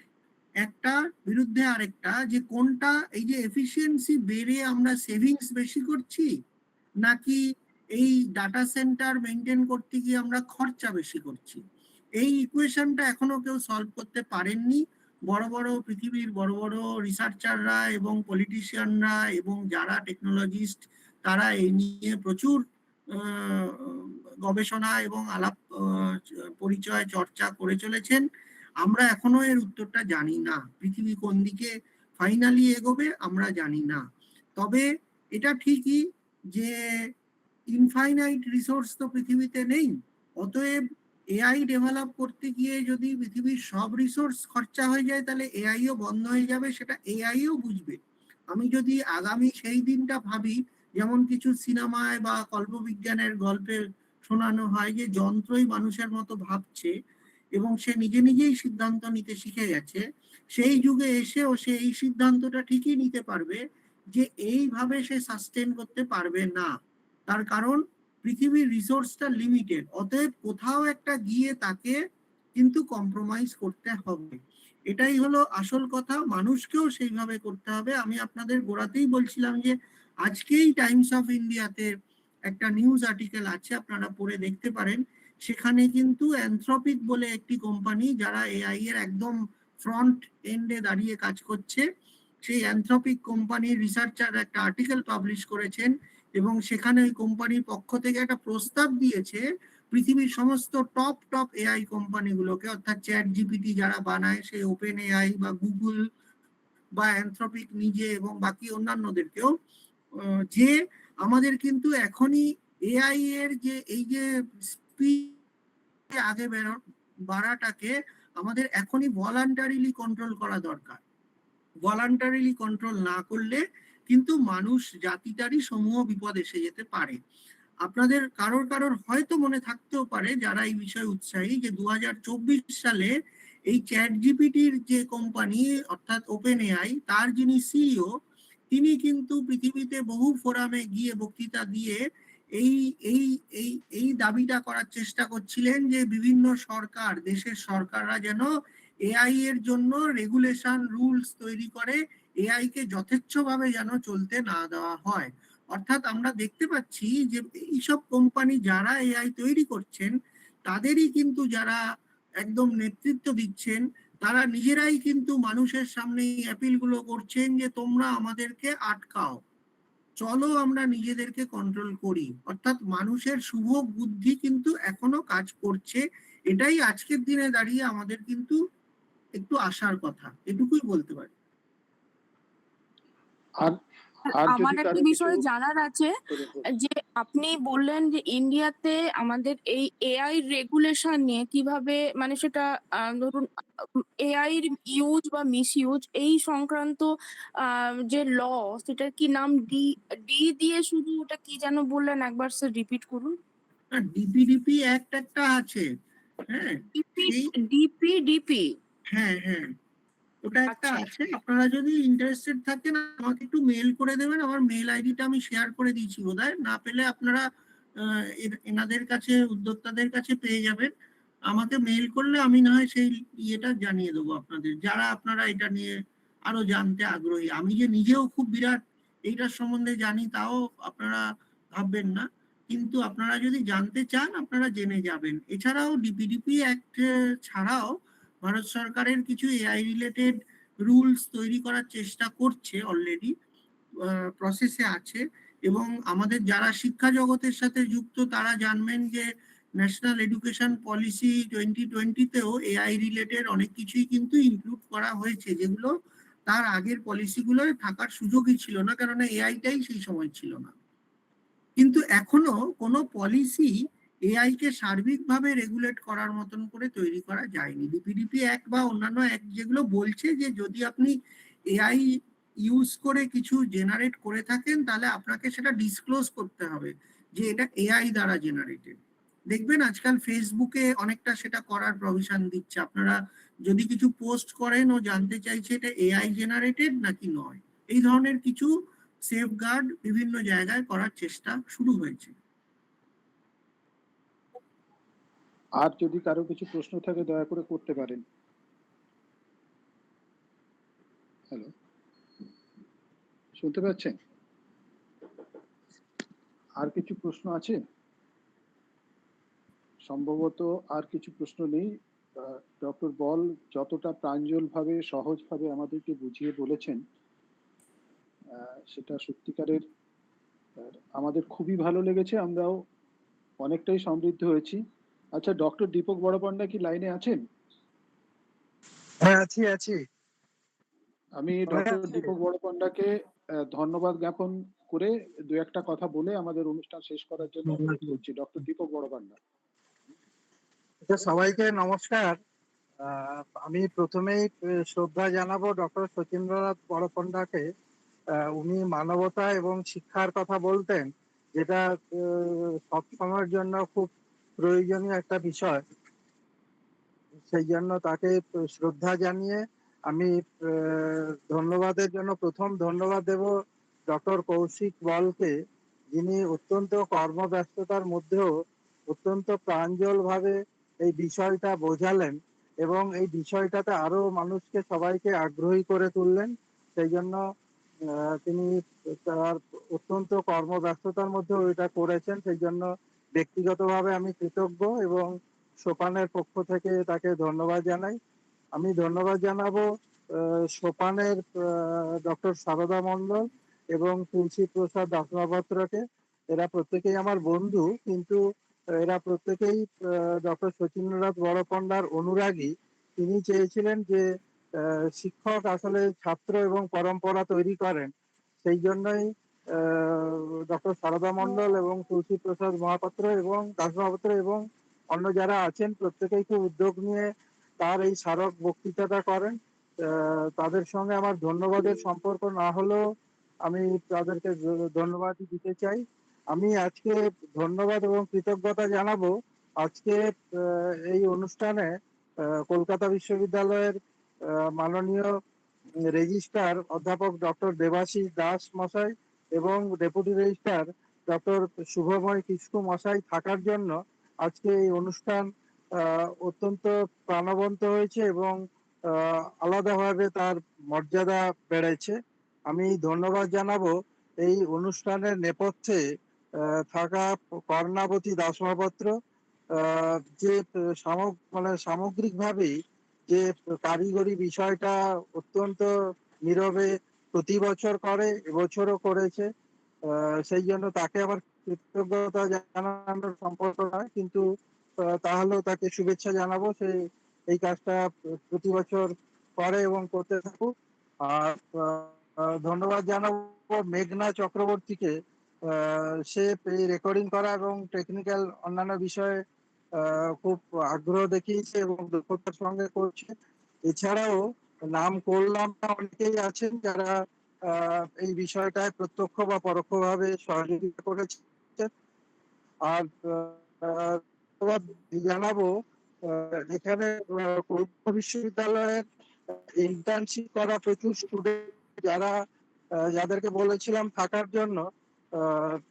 একটা বিরুদ্ধে আরেকটা, যে কোনটা, এই যে এফিসিয়েন্সি বেড়ে আমরা সেভিংস বেশি করছি, নাকি এই ডাটা সেন্টার মেনটেন করতে গিয়ে আমরা খরচা বেশি করছি। এই ইকুয়েশনটা এখনো কেউ সলভ করতে পারেননি। বড় বড় পৃথিবীর বড় বড় রিসার্চাররা এবং পলিটিশিয়ানরা এবং যারা টেকনোলজিস্ট, তারা এই নিয়ে প্রচুর গবেষণা এবং আলাপ পরিচয় চর্চা করে চলেছেন। আমরা এখনো এর উত্তরটা জানি না, পৃথিবী কোন দিকে ফাইনালি এগোবে আমরা জানি না। তবে এটা ঠিকই যে ইনফাইনাইট রিসোর্স তো পৃথিবীতে নেই, অতএব এআই ডেভেলপ করতে গিয়ে যদি পৃথিবীর সব রিসোর্স খরচা হয়ে যায় তাহলে এআইও বন্ধ হয়ে যাবে, সেটা এআইও বুঝবে। আমি যদি আগামী সেই দিনটা ভাবি, যেমন কিছু সিনেমায় বা কল্পবিজ্ঞানের গল্পে শোনানো হয় যে যন্ত্রই মানুষের মতো ভাবছে এবং সে নিজে নিজেই সিদ্ধান্ত নিতে শিখে গেছে, সেই যুগে এসেও সে এই সিদ্ধান্তটা ঠিকই নিতে পারবে যে এইভাবে সে সাস্টেন করতে পারবে না। তার কারণ পৃথিবীর রিসোর্সটা লিমিটেড, অতএব কোথাও একটা গিয়ে তাকে কিন্তু কম্প্রোমাইজ করতে হবে। এটাই হলো আসল কথা, মানুষকেও সেইভাবে করতে হবে। আমি আপনাদের গোড়াতেই বলছিলাম যে আজকেই টাইমস অফ ইন্ডিয়াতে একটা নিউজ আর্টিকেল আছে, আপনারা পড়ে দেখতে পারেন। সেখানে কিন্তু অ্যানথ্রপিক বলে একটি কোম্পানি, যারা এআই এর একদম ফ্রন্ট এন্ডে দাঁড়িয়ে কাজ করছে, সেই অ্যানথ্রপিক কোম্পানির রিসার্চার একটা আর্টিকেল পাবলিশ করেছেন এবং সেখানে ওই কোম্পানির পক্ষ থেকে একটা প্রস্তাব দিয়েছে পৃথিবীর সমস্ত টপ এআই কোম্পানিগুলোকে, অর্থাৎ চ্যাট জিপিটি যারা বানায় সেই ওপেন এআই বা গুগল বা অ্যানথ্রপিক নিজে এবং বাকি অন্যান্যদেরকেও, যে আমাদের কিন্তু এখনই এআই এর যে এই যে স্পিড আগে বাড়াটাকে আমাদের এখনই ভলান্টারিলি কন্ট্রোল করা দরকার। ভলান্টারিলি কন্ট্রোল না করলে কিন্তু মানুষ জাতিটারই সমূহ বিপদ এসে যেতে পারে। আপনাদের কারোর হয়তো মনে থাকতেও পারে যারা এই বিষয়ে উৎসাহী, যে 2024 সালে এই চ্যাট জিপিটির যে কোম্পানি অর্থাৎ ওপেন এআই, তার যিনি সিইও, তিনি কিন্তু পৃথিবীতে বহু ফোরামে গিয়ে বক্তৃতা দিয়ে এই এই এই এই দাবিটা করার চেষ্টা করছিলেন যে বিভিন্ন সরকার, দেশের সরকাররা যেন এআই এর জন্য রেগুলেশন রুলস তৈরি করে, এআই কে যথেচ্ছভাবে যেন চলতে না দেওয়া হয়। অর্থাৎ আমরা দেখতে পাচ্ছি যে এইসব কোম্পানি যারা এআই তৈরি করছেন, তাদেরই কিন্তু যারা একদম নেতৃত্ব দিচ্ছেন, তারা নিজেরাই কিন্তু মানুষের সামনে এই অ্যাপিল গুলো করছেন যে তোমরা আমাদেরকে আটকাও, চলো আমরা নিজেদেরকে কন্ট্রোল করি। অর্থাৎ মানুষের শুভ বুদ্ধি কিন্তু এখনো কাজ করছে। এটাই আজকের দিনে দাঁড়িয়ে আমাদের কিন্তু একটু আশার কথা, এটুকুই বলতে পারি। আর আর আমার যদি একটা কারো কিছু বিষয় জানার আছে, যে আপনি বললেন যে ইন্ডিয়াতে আমাদের এই এআই রেগুলেশন নিয়ে কিভাবে, মানে সেটা ধরুন এআই ইউজ বা মিস ইউজ এই সংক্রান্ত যে ল, সেটার কি নাম, ডি ডি দিয়ে শুধু, ওটা কি যেন বললেন, একবার স্যার রিপিট করুন। ডিপিডিপি অ্যাক্ট একটা আছে, হ্যাঁ ডিপি। হ্যাঁ হ্যাঁ, ওটা একটা আচ্ছা, আছে। আপনারা যদি ইন্টারেস্টেড থাকেন আমাকে একটু মেল করে দেবেন, আমার মেল আইডিটা আমি শেয়ার করে দিয়েছি বোধহয়, না পেলে আপনারা এনাদের কাছে, উদ্যোক্তাদের কাছে পেয়ে যাবেন। আমাকে মেল করলে আমি না হয় সেই ইয়েটা জানিয়ে দেবো আপনাদের, যারা আপনারা এটা নিয়ে আরো জানতে আগ্রহী। আমি যে নিজেও খুব বিরাট এইটার সম্বন্ধে জানি তাও আপনারা ভাববেন না, কিন্তু আপনারা যদি জানতে চান আপনারা জেনে যাবেন। এছাড়াও ডিপিডিপি অ্যাক্ট ছাড়াও ভারত সরকারের কিছু এআই রিলেটেড রুলস তৈরি করার চেষ্টা করছে, অলরেডি প্রসেসে আছে। এবং আমাদের যারা শিক্ষা জগতের সাথে যুক্ত তারা জানবেন যে ন্যাশনাল এডুকেশন পলিসি 2020-তেও এআই রিলেটেড অনেক কিছুই কিন্তু ইনক্লুড করা হয়েছে, যেগুলো তার আগের পলিসিগুলোয় থাকার সুযোগই ছিল না, কারণ এআইটাই সেই সময় ছিল না। কিন্তু এখনো কোনো পলিসি এআই কে সার্বিকভাবে রেগুলেট করার মতন করে তৈরি করা যায়নি। ডিপিডিপি অ্যাক্ট বা অন্যান্য অ্যাক্ট যেগুলো বলছে যে যদি আপনি এআই ইউজ করে কিছু জেনারেট করে থাকেন, তাহলে আপনাকে সেটা ডিসক্লোজ করতে হবে যে এটা এআই দ্বারা জেনারেটেড। দেখবেন আজকাল ফেসবুকে অনেকটা সেটা করার প্রভিশন দিচ্ছে। আপনারা যদি কিছু পোস্ট করেন ও জানতে চাইছে এটা এআই জেনারেটেড নাকি নয়, এই ধরনের কিছু সেফগার্ড বিভিন্ন জায়গায় করার চেষ্টা শুরু হয়েছে। আর যদি কারো কিছু প্রশ্ন থাকে দয়া করে করতে পারেন। হ্যালো, শুনতে পাচ্ছেন? আর কিছু প্রশ্ন আছে? সম্ভবত আর কিছু প্রশ্ন নেই। ডক্টর বল যতটা প্রাঞ্জলভাবে সহজভাবে আমাদেরকে বুঝিয়ে বলেছেন, সেটা সত্যিকারের আমাদের খুবই ভালো লেগেছে। আমরাও অনেকটাই সমৃদ্ধ হয়েছি। আচ্ছা, ডক্টর দীপক বড়পণ্ডা কি লাইনে আছেন? হ্যাঁ, আছি। আমি ডক্টর দীপক বড়পণ্ডাকে ধন্যবাদ জ্ঞাপন করে দু একটা কথা বলে আমাদের অনুষ্ঠান শেষ করার জন্য অনুরোধ করছি। ডক্টর দীপক বড়পণ্ডা। সবাইকে নমস্কার। আমি প্রথমেই শ্রদ্ধা জানাবো ডক্টর শচীন্দ্রনাথ বড়পণ্ডাকে। উনি মানবতা এবং শিক্ষার কথা বলতেন, যেটা সব সময়ের জন্য খুব প্রয়োজনীয় একটা বিষয়। সেই জন্য তাকে শ্রদ্ধা জানিয়ে আমি ধন্যবাদের জন্য প্রথম ধন্যবাদ দেব ডক্টর কৌশিক বলকে, যিনি অত্যন্ত কর্মব্যস্ততার মধ্যেও অত্যন্ত প্রাঞ্জলভাবে এই বিষয়টা বোঝালেন এবং এই বিষয়টাতে আরো মানুষকে সবাইকে আগ্রহী করে তুললেন। সেই জন্য তিনি তার অত্যন্ত কর্মব্যস্ততার মধ্যেও এটা করেছেন। সেই জন্য ব্যক্তিগতভাবে আমি কৃতজ্ঞ এবং সোপানের পক্ষ থেকে তাকে ধন্যবাদ জানাই। আমি ধন্যবাদ জানাবো সোপানের ডক্টর সারদা মণ্ডল এবং তুলসী প্রসাদ দাসমাপাত্রকে। এরা প্রত্যেকেই আমার বন্ধু, কিন্তু এরা প্রত্যেকেই ডক্টর শচীন্দ্রনাথ বড়পণ্ডার অনুরাগী। তিনি চেয়েছিলেন যে শিক্ষক আসলে ছাত্র এবং পরম্পরা তৈরি করেন। সেই জন্যই ডক্টর সারদা মণ্ডল এবং তুলসী প্রসাদ মহাপাত্র এবং দাস মহাপাত্র এবং অন্য যারা আছেন প্রত্যেকেই খুব উদ্যোগ নিয়ে তার এই স্মারক বক্তৃতাটা করেন। তাদের সঙ্গে আমার ধন্যবাদের সম্পর্ক না হলেও আমি তাদেরকে ধন্যবাদ দিতে চাই। আমি আজকে ধন্যবাদ এবং কৃতজ্ঞতা জানাবো আজকে এই অনুষ্ঠানে কলকাতা বিশ্ববিদ্যালয়ের মাননীয় রেজিস্ট্রার অধ্যাপক ডক্টর দেবাশিস দাস মশাই এবং deputy registrar doctor Shubhamoy Kisku মশাই থাকার জন্য আজকে এই অনুষ্ঠান অত্যন্ত প্রাণবন্ত হয়েছে এবং আলাদাভাবে তার মর্যাদা বেড়েছে। আমি ধন্যবাদ জানাবো এই অনুষ্ঠানের নেপথ্যে থাকা কর্ণাবতী দাস মহাপাত্র, যে সামগ্রিকভাবেই যে কারিগরি বিষয়টা অত্যন্ত নীরবে প্রতি বছর করে, এবছরও করেছে। সেই জন্য তাকে আমার কৃতজ্ঞতা জানানোর সম্পর্ক নয়, কিন্তু তাহলেও তাকে শুভেচ্ছা জানাবো। সে এই কাজটা প্রতি বছর করে এবং করতে থাকুক। আর ধন্যবাদ জানাবো মেঘনা চক্রবর্তীকে। সে এই রেকর্ডিং করা এবং টেকনিক্যাল অন্যান্য বিষয়ে খুব আগ্রহ দেখিয়েছে এবং দক্ষতার সঙ্গে করছে। এছাড়াও নাম করলাম না অনেকেই আছেন যারা এই বিষয়টায় প্রত্যক্ষ বা পরোক্ষভাবে সহযোগিতা করেছে। আর জানাবো এখানে কলকাতা বিশ্ববিদ্যালয়ের ইন্টার্নশিপ করা প্রচুর স্টুডেন্ট যারা যাদেরকে বলেছিলাম থাকার জন্য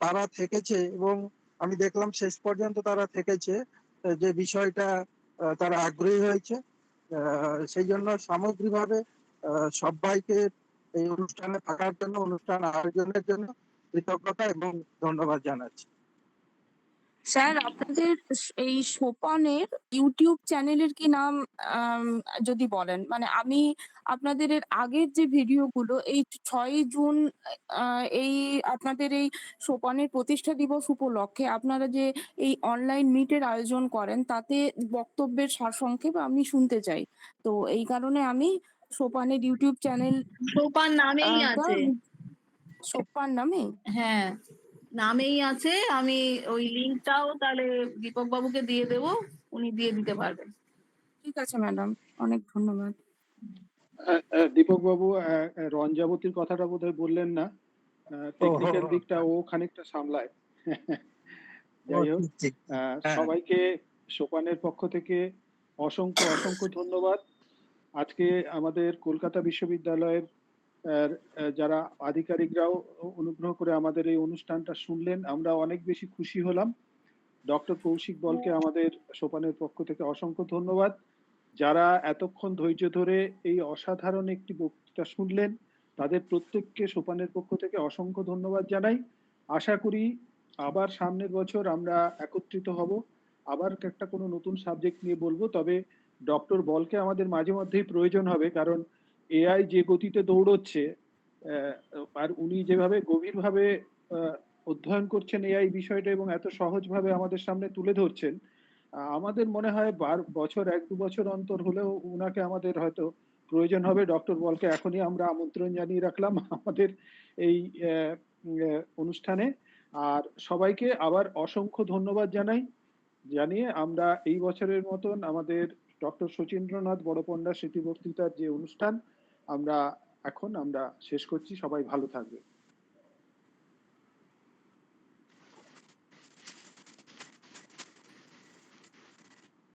তারা থেকেছে এবং আমি দেখলাম শেষ পর্যন্ত তারা থেকেছে, যে বিষয়টা তারা আগ্রহী হয়েছে। সেই জন্য সামগ্রিকভাবে সবাইকে এই অনুষ্ঠানে থাকার জন্য, অনুষ্ঠান আয়োজনের জন্য কৃতজ্ঞতা এবং ধন্যবাদ জানাচ্ছি। স্যার আপনাদের এই সোপানের ইউটিউব চ্যানেলের কি নাম যদি বলেন, মানে আমি আপনাদের এর আগের যে ভিডিওগুলো এই 6ই জুন এই আপনাদের এই সোপানের প্রতিষ্ঠা দিবস উপলক্ষে আপনারা যে এই অনলাইন মিটের আয়োজন করেন তাতে বক্তব্যের সারসংক্ষেপ আমি শুনতে চাই। তো এই কারণে আমি সোপানের ইউটিউব চ্যানেল সোপান নামেই আছে। সোপান নামে হ্যাঁ, নামেই আছে। আমি ওই লিঙ্কটাও তাহলে দীপক বাবুকে দিয়ে দেবো, উনি দিয়ে দিতে পারবেন। ঠিক আছে ম্যাডাম, অনেক ধন্যবাদ। দীপক বাবু, রঞ্জাবতীর কথাটা বোধহয় বললেন না। টেকনিক্যাল দিকটা ও খানিকটা সামলায়। যাই হোক, ঠিক, হ্যাঁ। সবাইকে সোপানের পক্ষ থেকে অসংখ্য অসংখ্য ধন্যবাদ। আজকে আমাদের কলকাতা বিশ্ববিদ্যালয়ের যারা আধিকারিকরাও অনুগ্রহ করে আমাদের এই অনুষ্ঠানটা শুনলেন, আমরা অনেক বেশি খুশি হলাম। ডক্টর কৌশিক বলকে আমাদের সোপানের পক্ষ থেকে অসংখ্য ধন্যবাদ। যারা এতক্ষণ ধৈর্য ধরে এই অসাধারণ একটি বক্তৃতা শুনলেন, তাদের প্রত্যেককে সোপানের পক্ষ থেকে অসংখ্য ধন্যবাদ জানাই। আশা করি আবার সামনের বছর আমরা একত্রিত হব, আবার একটা কোনো নতুন সাবজেক্ট নিয়ে বলবো। তবে ডক্টর বলকে আমাদের মাঝে মধ্যেই প্রয়োজন হবে, কারণ এআই যে গতিতে দৌড়চ্ছে আর উনি যেভাবে গভীরভাবে অধ্যয়ন করছেন এআই বিষয়টা এবং এত সহজভাবে আমাদের সামনে তুলে ধরছেন, আমাদের মনে হয় বছর 1-2 বছর অন্তর হলেও উনাকে আমাদের হয়তো প্রয়োজন হবে। ডক্টর বলকে এখনই আমরা আমন্ত্রণ জানিয়ে রাখলাম আমাদের এই অনুষ্ঠানে। আর সবাইকে আবার অসংখ্য ধন্যবাদ জানিয়ে আমরা এই বছরের মতন আমাদের ডক্টর শচীন্দ্রনাথ বড়পণ্ডা স্মৃতি বক্তৃতার যে অনুষ্ঠান আমরা শেষ করছি। সবাই ভালো থাকবে।